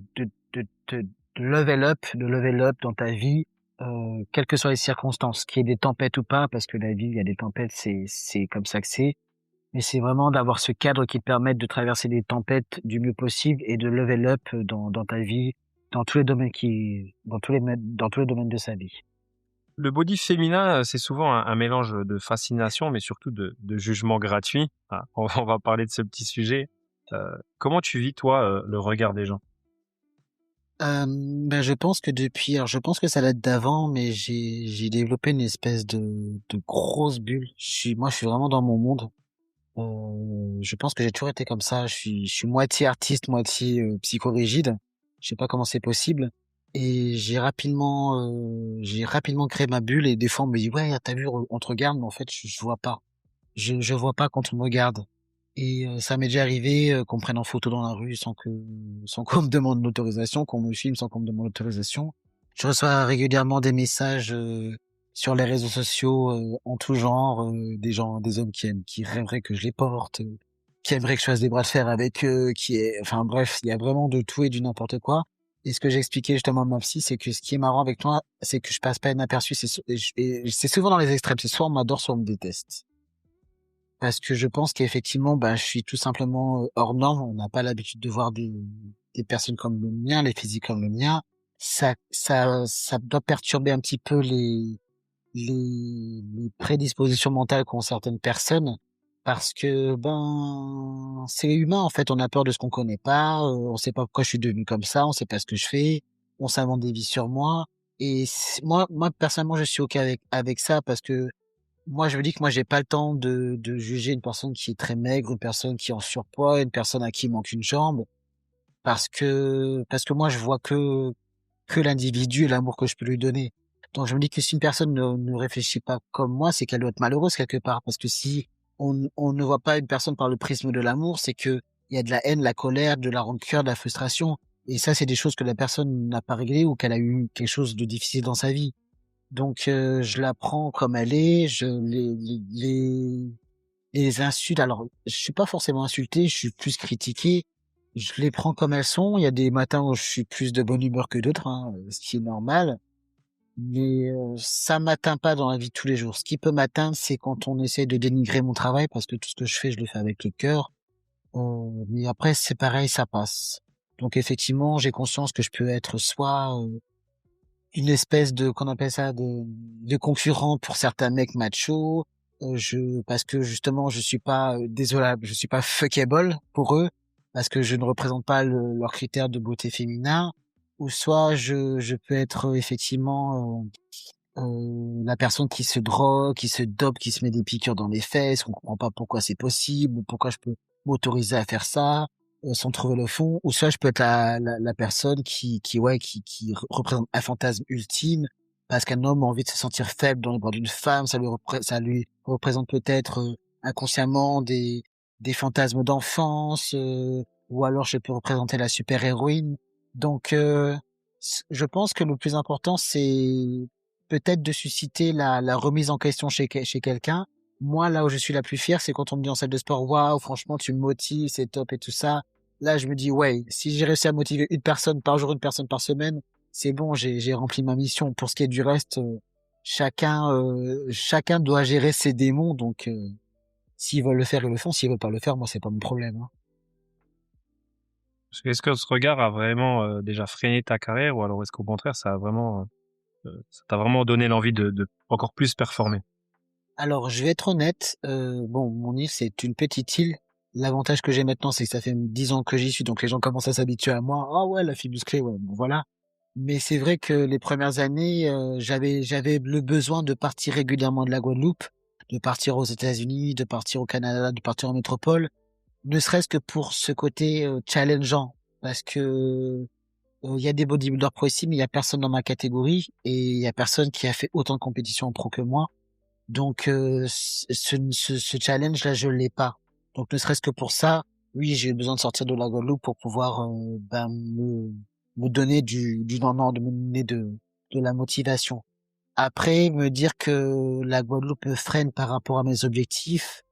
level up dans ta vie, quelles que soient les circonstances, qu'il y ait des tempêtes ou pas, parce que la vie, il y a des tempêtes, c'est comme ça que c'est. Mais c'est vraiment d'avoir ce cadre qui te permette de traverser les tempêtes du mieux possible et de level up dans ta vie, dans tous les domaines dans tous les domaines de sa vie. Le body féminin, c'est souvent un mélange de fascination, mais surtout de jugement gratuit. Ah, on va parler de ce petit sujet. Comment tu vis, toi, le regard des gens? Je pense que je pense que ça date d'avant, mais j'ai développé une espèce de grosse bulle. Je suis vraiment dans mon monde. Je pense que j'ai toujours été comme ça. Je suis moitié artiste, moitié psychorigide. Je sais pas comment c'est possible. Et j'ai rapidement créé ma bulle. Et des fois, on me dit, ouais, t'as vu, on te regarde, mais en fait, je vois pas. Je vois pas quand on me regarde. Et ça m'est déjà arrivé qu'on me prenne en photo dans la rue sans qu'on me demande l'autorisation, qu'on me filme sans qu'on me demande l'autorisation. Je reçois régulièrement des messages sur les réseaux sociaux en tout genre, des hommes qui rêveraient que je les porte, qui aimeraient que je fasse des bras de fer avec eux, enfin bref, il y a vraiment de tout et du n'importe quoi. Et ce que j'ai expliqué justement à ma psy, c'est que ce qui est marrant avec toi, c'est que je passe pas inaperçu. Et c'est souvent dans les extrêmes. C'est soit on m'adore, soit on me déteste. Parce que je pense qu'effectivement, je suis tout simplement hors norme. On n'a pas l'habitude de voir des personnes comme le mien, les physiques comme le mien. Ça doit perturber un petit peu les prédispositions mentales qu'ont certaines personnes. Parce que, c'est humain, en fait. On a peur de ce qu'on connaît pas. On sait pas pourquoi je suis devenu comme ça. On sait pas ce que je fais. On s'invente des vies sur moi. Et moi, personnellement, je suis OK avec ça parce que, moi, je me dis que moi, j'ai pas le temps de juger une personne qui est très maigre, une personne qui est en surpoids, une personne à qui il manque une jambe, parce que moi, je vois que l'individu et l'amour que je peux lui donner. Donc, je me dis que si une personne ne réfléchit pas comme moi, c'est qu'elle doit être malheureuse quelque part, parce que si on ne voit pas une personne par le prisme de l'amour, c'est que il y a de la haine, de la colère, de la rancœur, de la frustration. Et ça, c'est des choses que la personne n'a pas réglées ou qu'elle a eu quelque chose de difficile dans sa vie. Donc je la prends comme elle est, je les insultes. Alors je suis pas forcément insulté, je suis plus critiqué. Je les prends comme elles sont. Il y a des matins où je suis plus de bonne humeur que d'autres, hein, ce qui est normal. Mais ça m'atteint pas dans la vie de tous les jours. Ce qui peut m'atteindre, c'est quand on essaie de dénigrer mon travail, parce que tout ce que je fais, je le fais avec le cœur. Mais après, c'est pareil, ça passe. Donc effectivement, j'ai conscience que je peux être soit une espèce de, qu'on appelle ça, de concurrent pour certains mecs machos. Parce que justement, je suis pas désolable, je suis pas fuckable pour eux, parce que je ne représente pas leurs critères de beauté féminin. Ou soit je peux être effectivement la personne qui se drogue, qui se dope, qui se met des piqûres dans les fesses, on comprend pas pourquoi c'est possible, ou pourquoi je peux m'autoriser à faire ça, sans trouver le fond. Ou soit je peux être la personne qui représente un fantasme ultime, parce qu'un homme a envie de se sentir faible dans les bras d'une femme, ça lui représente peut-être inconsciemment des fantasmes d'enfance, ou alors je peux représenter la super-héroïne. Donc je pense que le plus important, c'est peut-être de susciter la remise en question chez quelqu'un. Moi, là où je suis la plus fière, c'est quand on me dit en salle de sport, waouh, franchement, tu me motives, c'est top et tout ça. Là, je me dis, ouais, si j'ai réussi à motiver une personne par jour, une personne par semaine, c'est bon, j'ai rempli ma mission. Pour ce qui est du reste, chacun doit gérer ses démons. Donc, s'ils veulent le faire, ils le font. S'ils veulent pas le faire, moi, c'est pas mon problème, hein. Est-ce que ce regard a vraiment déjà freiné ta carrière ou alors est-ce qu'au contraire, ça t'a vraiment donné l'envie de encore plus performer? Alors, je vais être honnête. Bon, mon île, c'est une petite île. L'avantage que j'ai maintenant, c'est que ça fait 10 ans que j'y suis, donc les gens commencent à s'habituer à moi. Ah ouais, la fille musclée, ouais, bon, voilà. Mais c'est vrai que les premières années, j'avais le besoin de partir régulièrement de la Guadeloupe, de partir aux États-Unis, de partir au Canada, de partir en métropole, ne serait-ce que pour ce côté challengeant, parce que il y a des bodybuilders pro ici, mais il y a personne dans ma catégorie et il y a personne qui a fait autant de compétitions en pro que moi. Donc ce challenge-là, je l'ai pas. Donc ne serait-ce que pour ça, oui, j'ai eu besoin de sortir de la Guadeloupe pour pouvoir me donner du non, de me donner de la motivation. Après, me dire que la Guadeloupe me freine par rapport à mes objectifs,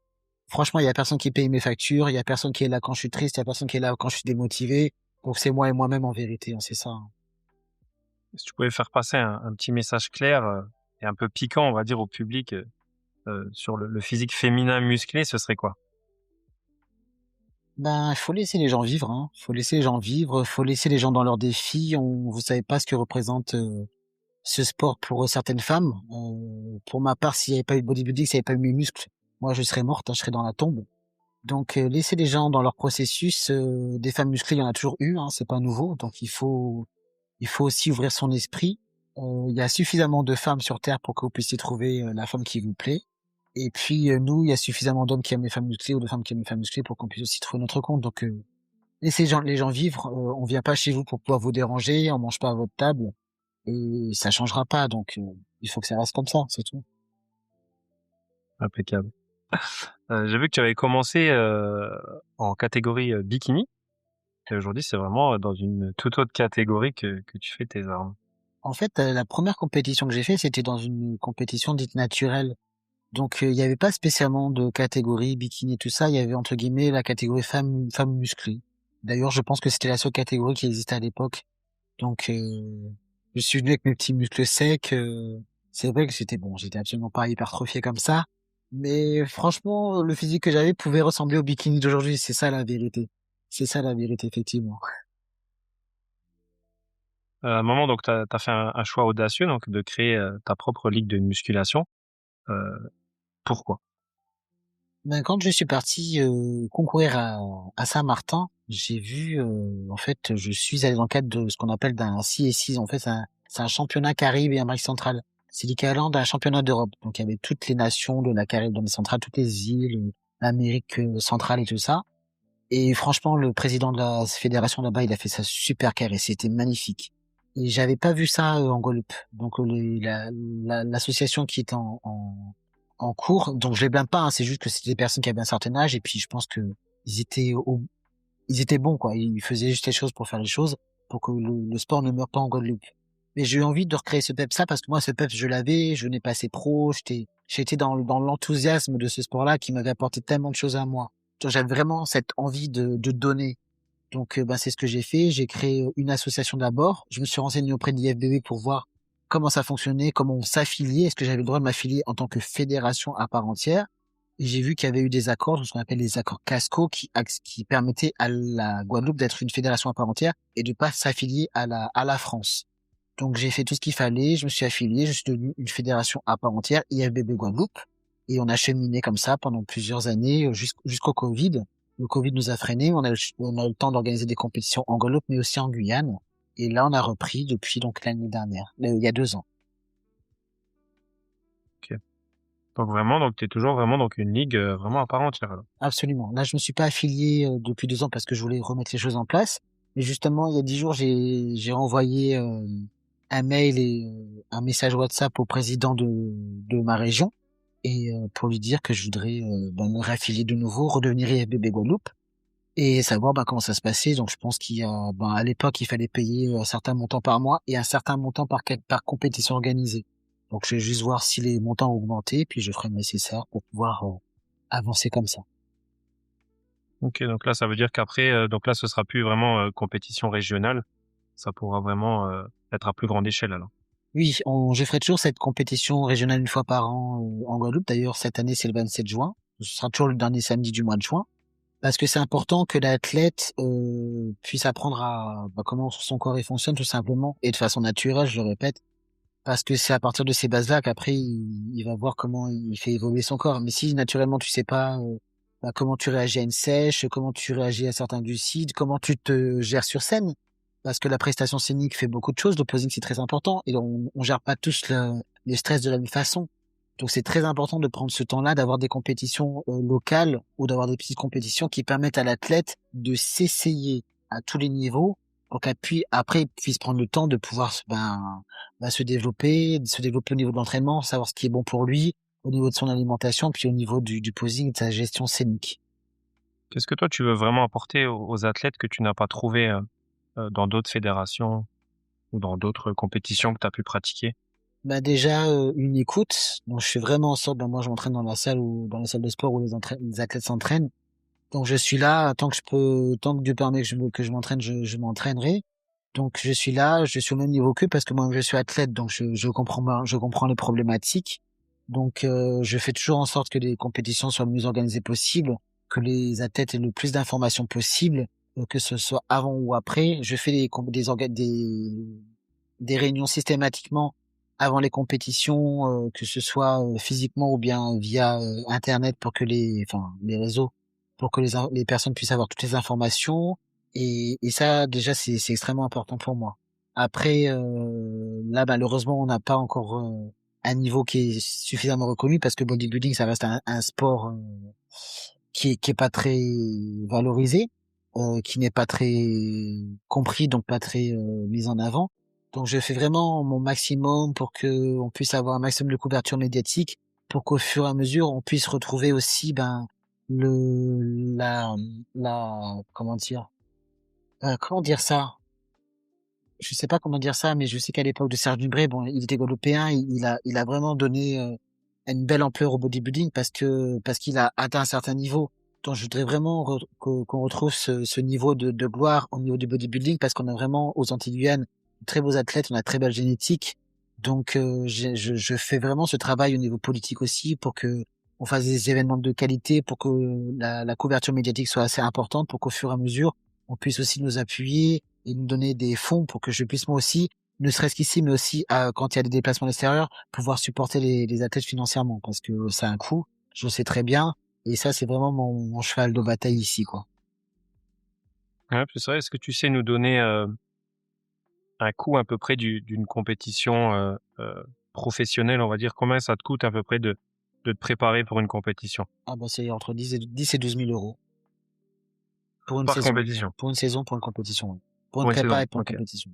franchement, il y a personne qui paye mes factures, il y a personne qui est là quand je suis triste, il y a personne qui est là quand je suis démotivé. Donc c'est moi et moi-même en vérité, hein, c'est ça, hein. Si tu pouvais faire passer un petit message clair et un peu piquant, on va dire, au public sur le physique féminin musclé, ce serait quoi? Il faut laisser les gens vivre, hein. Faut laisser les gens vivre, faut laisser les gens dans leurs défis. Vous savez pas ce que représente ce sport pour certaines femmes. Pour ma part, s'il n'y avait pas eu de bodybuilding, s'il n'y avait pas eu mes muscles, moi je serais morte, hein, je serais dans la tombe. Donc laisser les gens dans leur processus. Des femmes musclées, il y en a toujours eu, hein, c'est pas nouveau. Donc il faut aussi ouvrir son esprit. Il y a suffisamment de femmes sur Terre pour que vous puissiez trouver la femme qui vous plaît. Et puis nous, il y a suffisamment d'hommes qui aiment les femmes musclées ou de femmes qui aiment les femmes musclées pour qu'on puisse aussi trouver notre compte. Donc laissez les gens vivre. On vient pas chez vous pour pouvoir vous déranger. On mange pas à votre table et ça changera pas. Donc il faut que ça reste comme ça, c'est tout. Impeccable. J'ai vu que tu avais commencé en catégorie bikini. Et aujourd'hui, c'est vraiment dans une toute autre catégorie que tu fais tes armes. En fait, la première compétition que j'ai fait, c'était dans une compétition dite naturelle. Donc il y avait pas spécialement de catégorie bikini et tout ça. Il y avait entre guillemets la catégorie femme musclée. D'ailleurs, je pense que c'était la seule catégorie qui existait à l'époque. Donc je suis venu avec mes petits muscles secs. C'est vrai que j'étais absolument pas hypertrophié comme ça. Mais franchement, le physique que j'avais pouvait ressembler au bikini d'aujourd'hui. C'est ça la vérité. C'est ça la vérité, effectivement. À un moment, donc, tu as fait un choix audacieux, donc de créer ta propre ligue de musculation. Pourquoi? Ben, quand je suis parti concourir à Saint-Martin, j'ai vu, en fait, je suis allé dans le cadre de ce qu'on appelle d'un CSI. En fait, c'est un championnat Caraïbes et Amérique centrale. C'est l'équivalent d'un championnat d'Europe. Donc, il y avait toutes les nations de la Caraïbe, de l'Amérique centrale, toutes les îles, l'Amérique centrale et tout ça. Et franchement, le président de la fédération là-bas, il a fait ça super carré. C'était magnifique. Et j'avais pas vu ça en Guadeloupe. Donc, l'association qui est en cours, donc je les blâme pas, hein, c'est juste que c'était des personnes qui avaient un certain âge et puis je pense que ils étaient ils étaient bons quoi, ils faisaient juste les choses pour faire les choses pour que le sport ne meure pas en Guadeloupe. Mais j'ai eu envie de recréer ce peps là parce que moi ce peps je l'avais, je n'ai pas assez pro, j'étais dans l'enthousiasme de ce sport-là qui m'avait apporté tellement de choses à moi. Donc j'avais vraiment cette envie de donner. Donc ben c'est ce que j'ai fait, j'ai créé une association d'abord, je me suis renseigné auprès de l'IFBB pour voir comment ça fonctionnait, comment on s'affiliait, est-ce que j'avais le droit de m'affilier en tant que fédération à part entière. Et j'ai vu qu'il y avait eu des accords, ce qu'on appelle les accords Casco, qui permettaient à la Guadeloupe d'être une fédération à part entière et de pas s'affilier à la France. Donc j'ai fait tout ce qu'il fallait, je me suis affilié, je suis devenu une fédération à part entière, IFBB Guadeloupe, et on a cheminé comme ça pendant plusieurs années jusqu'au Covid. Le Covid nous a freinés, on a eu le temps d'organiser des compétitions en Guadeloupe, mais aussi en Guyane. Et là, on a repris depuis donc l'année dernière, il y a 2 ans. Ok. Donc vraiment, donc t'es toujours vraiment donc une ligue vraiment à part entière. Alors. Absolument. Là, je me suis pas affilié depuis 2 ans parce que je voulais remettre les choses en place. Mais justement, il y a 10 jours, j'ai renvoyé un mail et un message WhatsApp au président de ma région et pour lui dire que je voudrais me réaffilier de nouveau, redevenir IFBB Guadeloupe et savoir comment ça se passait. Donc, je pense qu'il y a, à l'époque, il fallait payer un certain montant par mois et un certain montant par compétition organisée. Donc, je vais juste voir si les montants ont augmenté, puis je ferai le nécessaire pour pouvoir avancer comme ça. Ok, donc là, ça veut dire qu'après, donc là, ce sera plus vraiment compétition régionale. Ça pourra vraiment être à plus grande échelle alors. Oui, je ferai toujours cette compétition régionale une fois par an en Guadeloupe. D'ailleurs, cette année, c'est le 27 juin. Ce sera toujours le dernier samedi du mois de juin. Parce que c'est important que l'athlète puisse apprendre à comment son corps il fonctionne tout simplement et de façon naturelle, je le répète. Parce que c'est à partir de ces bases-là qu'après il va voir comment il fait évoluer son corps. Mais si naturellement tu sais pas comment tu réagis à une sèche, comment tu réagis à certains glucides, comment tu te gères sur scène, parce que la prestation scénique fait beaucoup de choses, le posing c'est très important et on gère pas tous le stress de la même façon. Donc c'est très important de prendre ce temps-là, d'avoir des compétitions locales ou d'avoir des petites compétitions qui permettent à l'athlète de s'essayer à tous les niveaux pour après il puisse prendre le temps de pouvoir se développer au niveau de l'entraînement, savoir ce qui est bon pour lui, au niveau de son alimentation, puis au niveau du posing et de sa gestion scénique. Qu'est-ce que toi, tu veux vraiment apporter aux athlètes que tu n'as pas trouvé dans d'autres fédérations ou dans d'autres compétitions que tu as pu pratiquer? Déjà une écoute. Donc je fais vraiment en sorte, moi je m'entraîne dans la salle ou dans la salle de sport où les athlètes s'entraînent. Donc je suis là tant que je peux, tant que Dieu permet que je m'entraîne, je m'entraînerai. Donc je suis là, je suis au même niveau qu'eux parce que moi je suis athlète, donc je comprends les problématiques. Donc je fais toujours en sorte que les compétitions soient le mieux organisées possible, que les athlètes aient le plus d'informations possible, que ce soit avant ou après. Je fais des réunions systématiquement avant les compétitions, que ce soit physiquement ou bien via internet pour que les réseaux, pour que les personnes puissent avoir toutes les informations. Et ça déjà c'est extrêmement important pour moi. Après, là, malheureusement, on n'a pas encore un niveau qui est suffisamment reconnu parce que bodybuilding, ça reste un sport qui est pas très valorisé, qui n'est pas très compris, donc pas très mis en avant. Donc, je fais vraiment mon maximum pour que on puisse avoir un maximum de couverture médiatique, pour qu'au fur et à mesure, on puisse retrouver aussi, le la comment dire ça? Je sais pas comment dire ça, mais je sais qu'à l'époque de Serge Nubret, bon, il était guadeloupéen, il a vraiment donné une belle ampleur au bodybuilding parce qu'il a atteint un certain niveau. Donc je voudrais vraiment qu'on retrouve ce niveau de gloire au niveau du bodybuilding parce qu'on a vraiment aux Antilles Guyane de très beaux athlètes, on a très belle génétique. Donc je fais vraiment ce travail au niveau politique aussi pour que on fasse des événements de qualité, pour que la couverture médiatique soit assez importante, pour qu'au fur et à mesure on puisse aussi nous appuyer et nous donner des fonds pour que je puisse moi aussi, ne serait-ce qu'ici, mais aussi quand il y a des déplacements à l'extérieur, pouvoir supporter les athlètes financièrement, parce que ça a un coût, je le sais très bien, et ça c'est vraiment mon cheval de bataille ici, quoi. Ouais, c'est vrai. Est-ce que tu sais nous donner un coût à peu près d'une compétition professionnelle, on va dire? Combien ça te coûte à peu près de te préparer pour une compétition? Ah bah c'est entre 10 et 12 000 euros pour une Par saison, compétition? pour une compétition, ouais. Pour une Pour une prépa saison? et pour une Ok. compétition.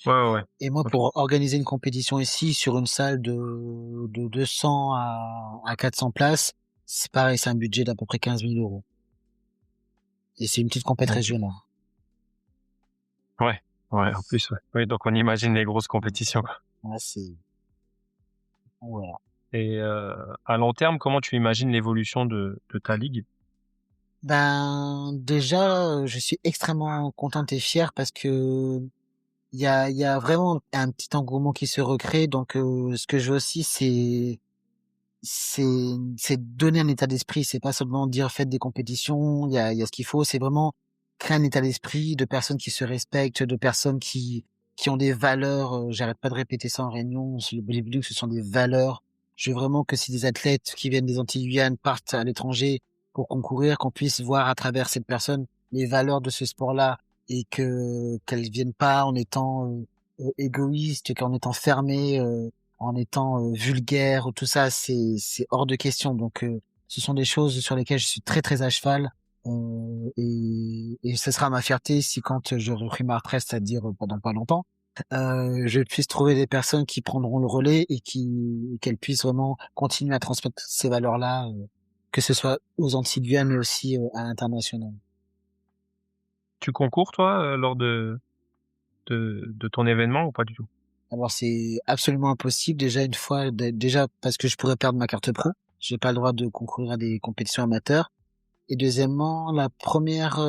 Ouais. Et moi, Ok. pour organiser une compétition ici sur une salle de 200 à 400 places, c'est pareil, c'est un budget d'à peu près 15 000 euros. Et c'est une petite compète Ok. régionale. Ouais. Ouais, en plus, ouais. Oui, donc on imagine les grosses compétitions, quoi. Ouais, voilà. Et à long terme, comment tu imagines l'évolution de ta ligue? Déjà, je suis extrêmement contente et fière parce que il y a vraiment un petit engouement qui se recrée. Donc, ce que je veux aussi, c'est, c'est donner un état d'esprit. C'est pas seulement dire faites des compétitions. Il y a ce qu'il faut. C'est vraiment créer un état d'esprit de personnes qui se respectent, de personnes qui ont des valeurs. J'arrête pas de répéter ça en réunion. Sur le bodybuilding, ce sont des valeurs. Je veux vraiment que si des athlètes qui viennent des Antilles Guyane partent à l'étranger pour concourir, qu'on puisse voir à travers cette personne les valeurs de ce sport-là et qu'elles viennent pas en étant égoïstes, qu'en étant fermées, en étant vulgaires, ou tout ça, c'est hors de question. Donc, ce sont des choses sur lesquelles je suis très très à cheval. Et ce sera ma fierté si quand j'aurai pris ma retraite, c'est-à-dire pendant pas longtemps, je puisse trouver des personnes qui prendront le relais et qu'elles puissent vraiment continuer à transmettre ces valeurs-là, que ce soit aux Antilles Guyane mais aussi à l'international. Tu concours, toi, lors de ton événement ou pas du tout? Alors c'est absolument impossible déjà une fois, déjà parce que je pourrais perdre ma carte pro. J'ai pas le droit de concourir à des compétitions amateurs. Et deuxièmement, la première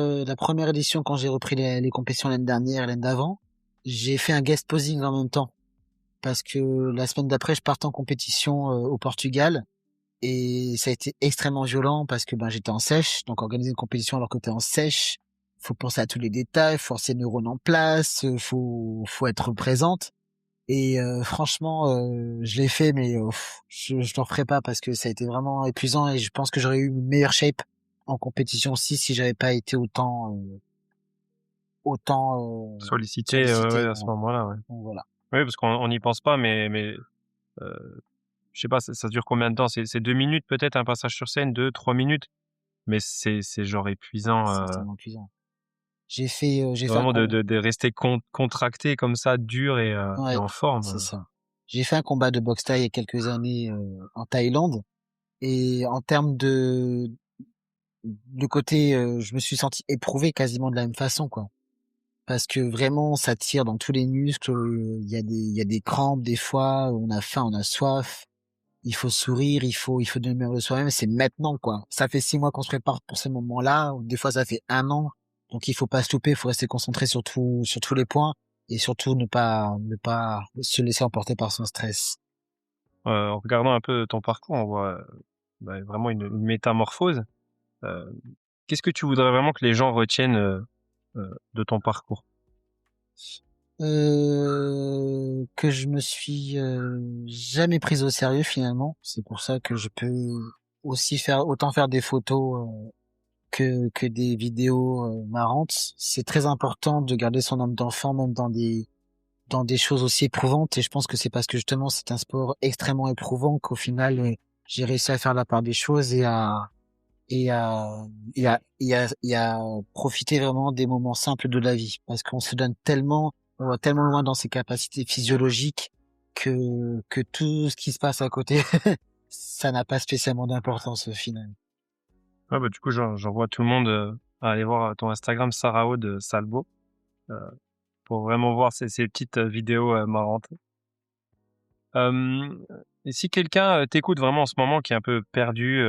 édition quand j'ai repris les compétitions l'année dernière et l'année d'avant, j'ai fait un guest posing en même temps parce que la semaine d'après je partais en compétition au Portugal et ça a été extrêmement violent parce que j'étais en sèche, donc organiser une compétition alors que t'es en sèche, faut penser à tous les détails, faut avoir ses neurones en place, faut être présente. Et franchement, je l'ai fait, mais je le referai pas parce que ça a été vraiment épuisant et je pense que j'aurais eu une meilleure shape en compétition aussi si j'avais pas été autant Sollicité, sollicité. ouais, à ce moment-là, ouais. Donc voilà. Oui, parce qu'on n'y pense pas, mais je sais pas, ça dure combien de temps? C'est 2 minutes peut-être un passage sur scène, 2-3 minutes, mais c'est genre épuisant, C'est extrêmement épuisant. J'ai fait un vraiment de rester contracté comme ça, dur et ouais, en forme. c'est ça. J'ai fait un combat de boxe thaï il y a quelques années en Thaïlande et en termes de côté, je me suis senti éprouvé quasiment de la même façon, quoi. Parce que vraiment, ça tire dans tous les muscles. Il y a des crampes des fois. On a faim, on a soif. Il faut sourire, il faut donner le meilleur de soi-même. C'est maintenant, quoi. Ça fait 6 mois qu'on se prépare pour ce moment-là. Des fois, ça fait 1 an. Donc, il faut pas se louper. Il faut rester concentré sur tous les points et surtout ne pas se laisser emporter par son stress. En regardant un peu ton parcours, on voit vraiment une métamorphose. Euh, Qu'est-ce que tu voudrais vraiment que les gens retiennent de ton parcours? Que je me suis jamais prise au sérieux finalement. C'est pour ça que je peux aussi autant faire des photos que des vidéos marrantes. C'est très important de garder son âme d'enfant même dans des choses aussi éprouvantes. Et je pense que c'est parce que justement c'est un sport extrêmement éprouvant qu'au final j'ai réussi à faire la part des choses et à profiter vraiment des moments simples de la vie, parce qu'on se donne tellement, on va tellement loin dans ses capacités physiologiques que tout ce qui se passe à côté, ça n'a pas spécialement d'importance au final. Ouais, bah, du coup, j'envoie tout le monde à aller voir ton Instagram Sarah Aude Salbo euh, pour vraiment voir ces petites vidéos marrantes. Et si quelqu'un t'écoute vraiment en ce moment qui est un peu perdu,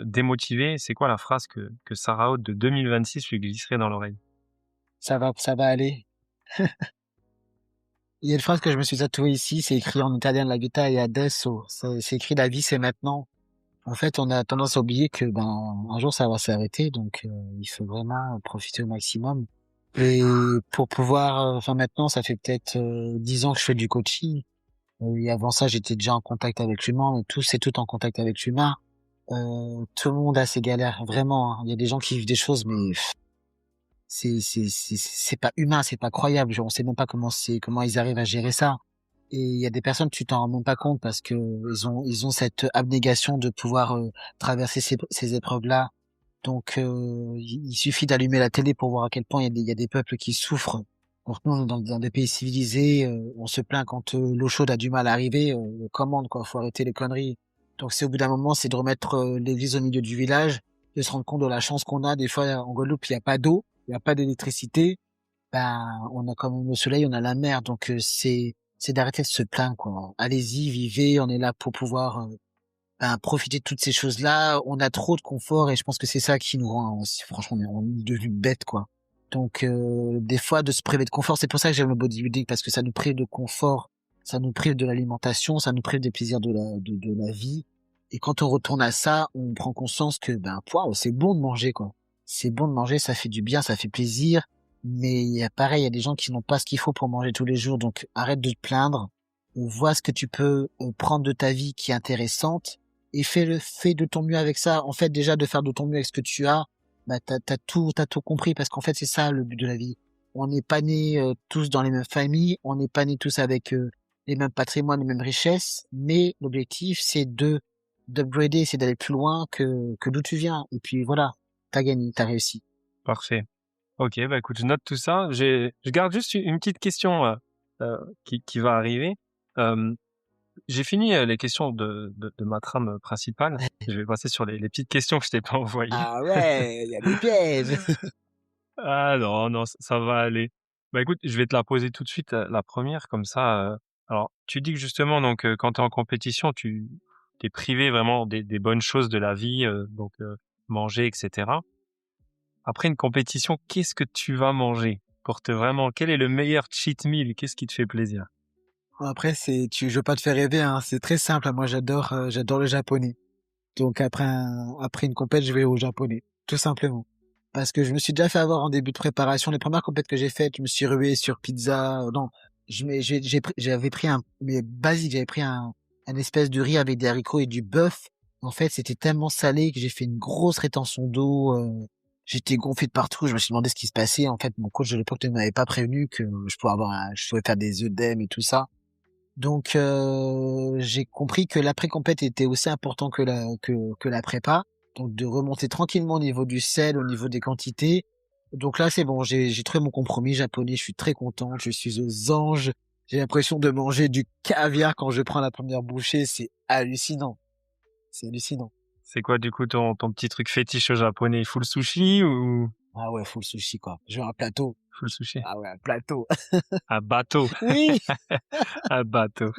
démotivé, c'est quoi la phrase que Sarah Aude de 2026 lui glisserait dans l'oreille? Ça va aller. Il y a une phrase que je me suis tatouée ici, c'est écrit en italien: La vita è adesso. C'est écrit: la vie c'est maintenant. En fait, on a tendance à oublier que un jour ça va s'arrêter, donc il faut vraiment profiter au maximum. Et pour pouvoir, enfin maintenant, ça fait peut-être 10 ans que je fais du coaching. Et avant ça, j'étais déjà en contact avec l'humain. C'est tout en contact avec l'humain. Tout le monde a ses galères, vraiment, hein. Il y a des gens qui vivent des choses, mais c'est pas humain, c'est pas croyable. On sait même pas comment ils arrivent à gérer ça. Et il y a des personnes, tu t'en rends même pas compte parce que ils ont cette abnégation de pouvoir traverser ces épreuves-là. Donc, il suffit d'allumer la télé pour voir à quel point il y a des peuples qui souffrent. Donc nous, dans des pays civilisés, on se plaint quand l'eau chaude a du mal à arriver, on commande quoi, faut arrêter les conneries. Donc c'est au bout d'un moment, c'est de remettre l'église au milieu du village, de se rendre compte de la chance qu'on a. Des fois, en Guadeloupe, il y a pas d'eau, il y a pas d'électricité. On a quand même le soleil, on a la mer, donc c'est d'arrêter de se plaindre quoi. Allez-y, vivez, on est là pour pouvoir profiter de toutes ces choses-là. On a trop de confort et je pense que c'est ça qui nous rend aussi, franchement, on est devenu bête quoi. Donc des fois de se priver de confort, c'est pour ça que j'aime le bodybuilding, parce que ça nous prive de confort, ça nous prive de l'alimentation, ça nous prive des plaisirs de la vie. Et quand on retourne à ça, on prend conscience que waouh, c'est bon de manger quoi. C'est bon de manger, ça fait du bien, ça fait plaisir. Mais pareil, il y a des gens qui n'ont pas ce qu'il faut pour manger tous les jours, donc arrête de te plaindre. Vois ce que tu peux prendre de ta vie qui est intéressante et fais de ton mieux avec ça. En fait, déjà de faire de ton mieux avec ce que tu as, t'as tout compris, parce qu'en fait, c'est ça le but de la vie. On n'est pas nés tous dans les mêmes familles, on n'est pas nés tous avec les mêmes patrimoines, les mêmes richesses, mais l'objectif, c'est d'upgrader, c'est d'aller plus loin que d'où tu viens. Et puis voilà, t'as gagné, t'as réussi. Parfait. Ok, bah écoute, je note tout ça. Je garde juste une petite question qui va arriver. J'ai fini les questions de ma trame principale. Je vais passer sur les petites questions que je t'ai pas envoyées. Ah ouais, il y a des pièges. Ah non, non, ça va aller. Bah écoute, je vais te la poser tout de suite, la première, comme ça. Alors, tu dis que justement, donc, quand tu es en compétition, tu t'es privé vraiment des bonnes choses de la vie, donc manger, etc. Après une compétition, qu'est-ce que tu vas manger pour te vraiment... Quel est le meilleur cheat meal? Qu'est-ce qui te fait plaisir? Après, je veux pas te faire rêver, hein. C'est très simple. Moi, j'adore le japonais. Donc après une compète, je vais au japonais, tout simplement. Parce que je me suis déjà fait avoir en début de préparation. Les premières compètes que j'ai faites, je me suis rué sur pizza. Non, j'avais pris mais basique, j'avais pris un espèce de riz avec des haricots et du bœuf. En fait, c'était tellement salé que j'ai fait une grosse rétention d'eau. J'étais gonflé de partout. Je me suis demandé ce qui se passait. En fait, mon coach de l'époque ne m'avait pas prévenu que je pouvais faire des œdèmes et tout ça. Donc j'ai compris que l'après-compète était aussi important que la prépa, donc de remonter tranquillement au niveau du sel, au niveau des quantités. Donc là c'est bon, j'ai trouvé mon compromis japonais, je suis très content, je suis aux anges. J'ai l'impression de manger du caviar quand je prends la première bouchée, c'est hallucinant. C'est hallucinant. C'est quoi, du coup, ton petit truc fétiche au japonais? Full sushi ou Ah ouais, full sushi quoi. Je veux un plateau. full sushi? Ah ouais, un plateau. Un bateau. Oui. Un bateau.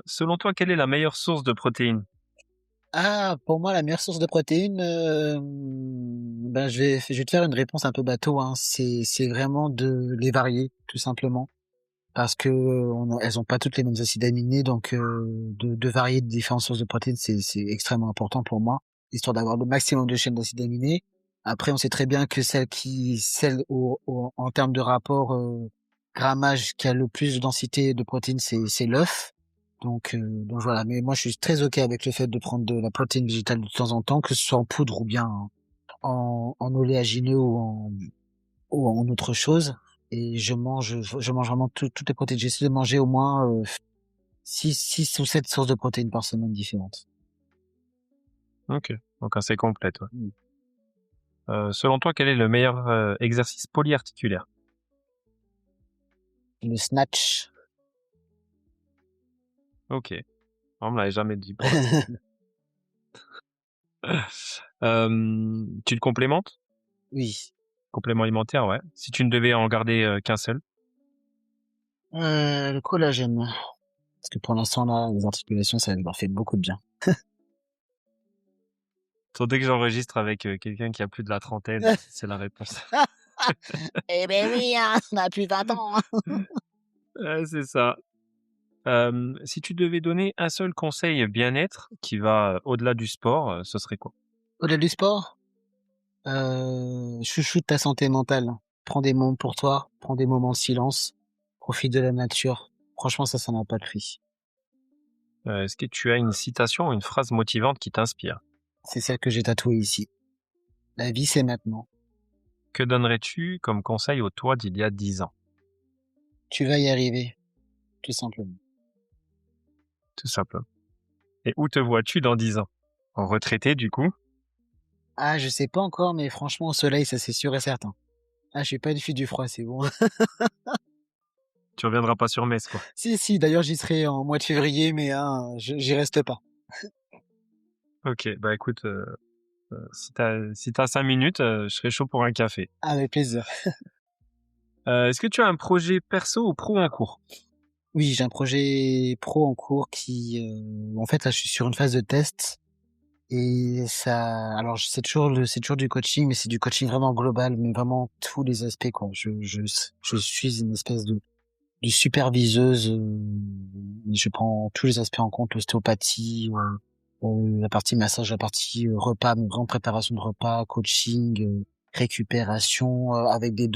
Selon toi, quelle est la meilleure source de protéines? Ah, pour moi, la meilleure source de protéines, je vais te faire une réponse un peu bateau, hein. C'est vraiment de les varier, tout simplement. Parce que elles ont pas toutes les mêmes acides aminés, donc de varier de différentes sources de protéines, c'est extrêmement important pour moi, histoire d'avoir le maximum de chaînes d'acides aminés. Après, on sait très bien que celle en termes de rapport grammage qui a le plus de densité de protéines, c'est l'œuf. Donc voilà. Mais moi, je suis très ok avec le fait de prendre de la protéine végétale de temps en temps, que ce soit en poudre ou bien en oléagineux ou en autre chose. et je mange vraiment toutes les protéines. J'essaie de manger au moins 6 ou 7 sources de protéines par semaine différentes. Ok, donc assez complète. Ouais. Mm. Selon toi, quel est le meilleur exercice polyarticulaire? Le snatch. Ok, on me l'avait jamais dit pour l'instant. Tu le complémentes? Oui. Complément alimentaire, ouais. Si tu ne devais en garder qu'un seul. Le collagène. Parce que pour l'instant, là, les articulations, ça leur fait beaucoup de bien. Dès que j'enregistre avec quelqu'un qui a plus de la trentaine, c'est la réponse. Eh ben oui, hein, on a plus 20 ans. Hein. Ouais, c'est ça. Si tu devais donner un seul conseil bien-être qui va au-delà du sport, ce serait quoi? Au-delà du sport, chouchoute ta santé mentale. Prends des moments pour toi, prends des moments de silence, profite de la nature. Franchement, ça n'a pas de prix. Est-ce que tu as une citation ou une phrase motivante qui t'inspire? C'est celle que j'ai tatouée ici. La vie, c'est maintenant. Que donnerais-tu comme conseil au toi d'il y a 10 ans? Tu vas y arriver, tout simplement. Tout simplement. Et où te vois-tu dans 10 ans? En retraité, du coup? Ah, je sais pas encore, mais franchement, au soleil, ça c'est sûr et certain. Ah, je suis pas une fille du froid, c'est bon. Tu reviendras pas sur Metz, quoi. Si, d'ailleurs, j'y serai en mois de février, mais hein, j'y reste pas. Ok, bah écoute, si t'as 5 minutes, je serais chaud pour un café. Avec plaisir. Est-ce que tu as un projet perso ou pro en cours? Oui, j'ai un projet pro en cours en fait, là, je suis sur une phase de test et ça, alors c'est toujours du coaching, mais c'est du coaching vraiment global, mais vraiment tous les aspects, quoi. Je suis une espèce de superviseuse, je prends tous les aspects en compte, l'ostéopathie, la partie massage, la partie repas, mais vraiment préparation de repas, coaching, récupération, avec des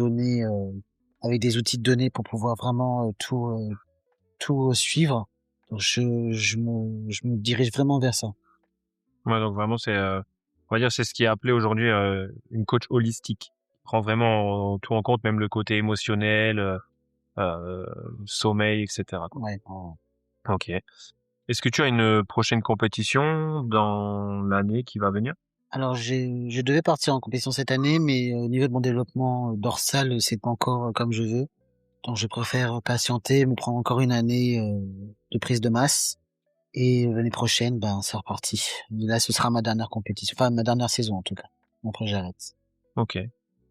outils de données pour pouvoir vraiment tout suivre. Donc je me dirige vraiment vers ça. Ouais, donc vraiment, on va dire, c'est ce qui est appelé aujourd'hui une coach holistique. Prend vraiment tout en compte, même le côté émotionnel, euh, sommeil, etc., quoi. Ouais. Ok. Est-ce que tu as une prochaine compétition dans l'année qui va venir? Alors je devais partir en compétition cette année, mais au niveau de mon développement dorsal, c'est pas encore comme je veux. Donc je préfère patienter, me prendre encore une année de prise de masse. Et l'année prochaine, ben c'est reparti. Là, ce sera ma dernière compétition, enfin ma dernière saison en tout cas. Après, j'arrête. Ok.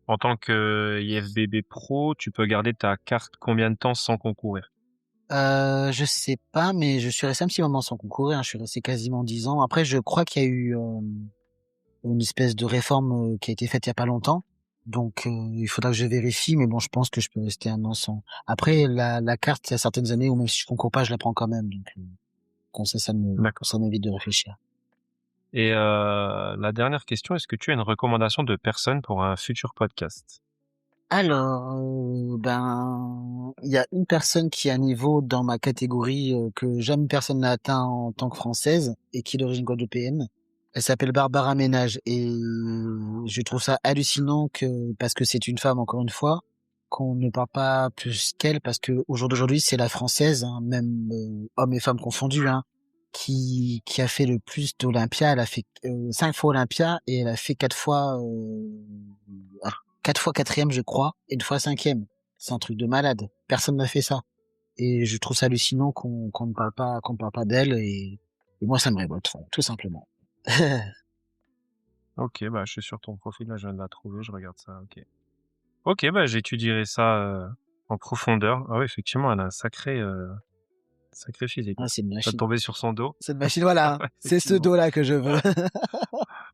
En tant que IFBB pro, tu peux garder ta carte combien de temps sans concourir? Je sais pas, mais je suis resté un petit moment sans concourir. Hein. Je suis resté quasiment 10 ans. Après, je crois qu'il y a eu une espèce de réforme qui a été faite il y a pas longtemps. Donc, il faudra que je vérifie, mais bon, je pense que je peux rester un an sans. Après, la carte, il y a certaines années où même si je concours pas, je la prends quand même. Donc, comme D'accord. ça m'évite de réfléchir. Et la dernière question, est-ce que tu as une recommandation de personne pour un futur podcast? Alors, il y a une personne qui est à niveau dans ma catégorie que jamais personne n'a atteint en tant que française et qui est d'origine guadeloupéenne. Elle s'appelle Barbara Ménage et je trouve ça hallucinant parce que c'est une femme encore une fois, qu'on ne parle pas plus qu'elle parce que au jour d'aujourd'hui c'est la française, hein, même hommes et femmes confondus, hein, qui a fait le plus d'Olympia. Elle a fait 5 fois Olympia et elle a fait 4 fois quatrième, je crois, et une fois cinquième. C'est un truc de malade. Personne n'a fait ça. Et je trouve ça hallucinant qu'on ne parle pas d'elle et moi ça me révolte, tout simplement. Ok, bah je suis sur ton profil, là je viens de la trouver, je regarde ça, ok. Ok, bah j'étudierai ça en profondeur. Ah oui, effectivement, elle a un sacré physique. Ah, c'est une Ça machine. tomber sur son dos. Cette machine, voilà. Ouais, C'est ce effectivement. dos-là que je veux.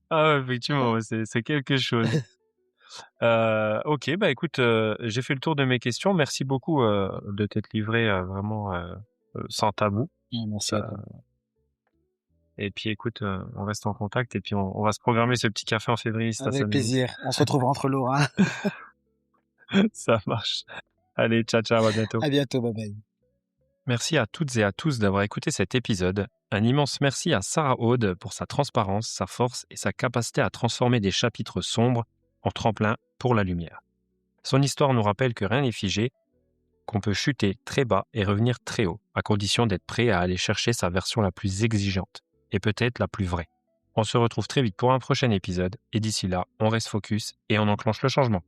Ah ouais, effectivement, ouais, c'est quelque chose. Ok, bah écoute, j'ai fait le tour de mes questions. Merci beaucoup de t'être livré vraiment sans tabou. Merci à toi. Et puis écoute, on reste en contact et puis on va se programmer ce petit café en février si t'as 5 Avec minutes. plaisir. On se retrouvera entre Laura. Ça marche. Allez, ciao, ciao, à bientôt. À bientôt, bye bye. Merci à toutes et à tous d'avoir écouté cet épisode. Un immense merci à Sarah Aude pour sa transparence, sa force et sa capacité à transformer des chapitres sombres en tremplin pour la lumière. Son histoire nous rappelle que rien n'est figé, qu'on peut chuter très bas et revenir très haut, à condition d'être prêt à aller chercher sa version la plus exigeante, et peut-être la plus vraie. On se retrouve très vite pour un prochain épisode, et d'ici là, on reste focus et on enclenche le changement.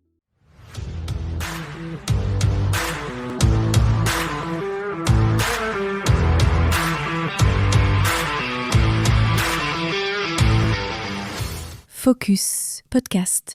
Focus Podcast.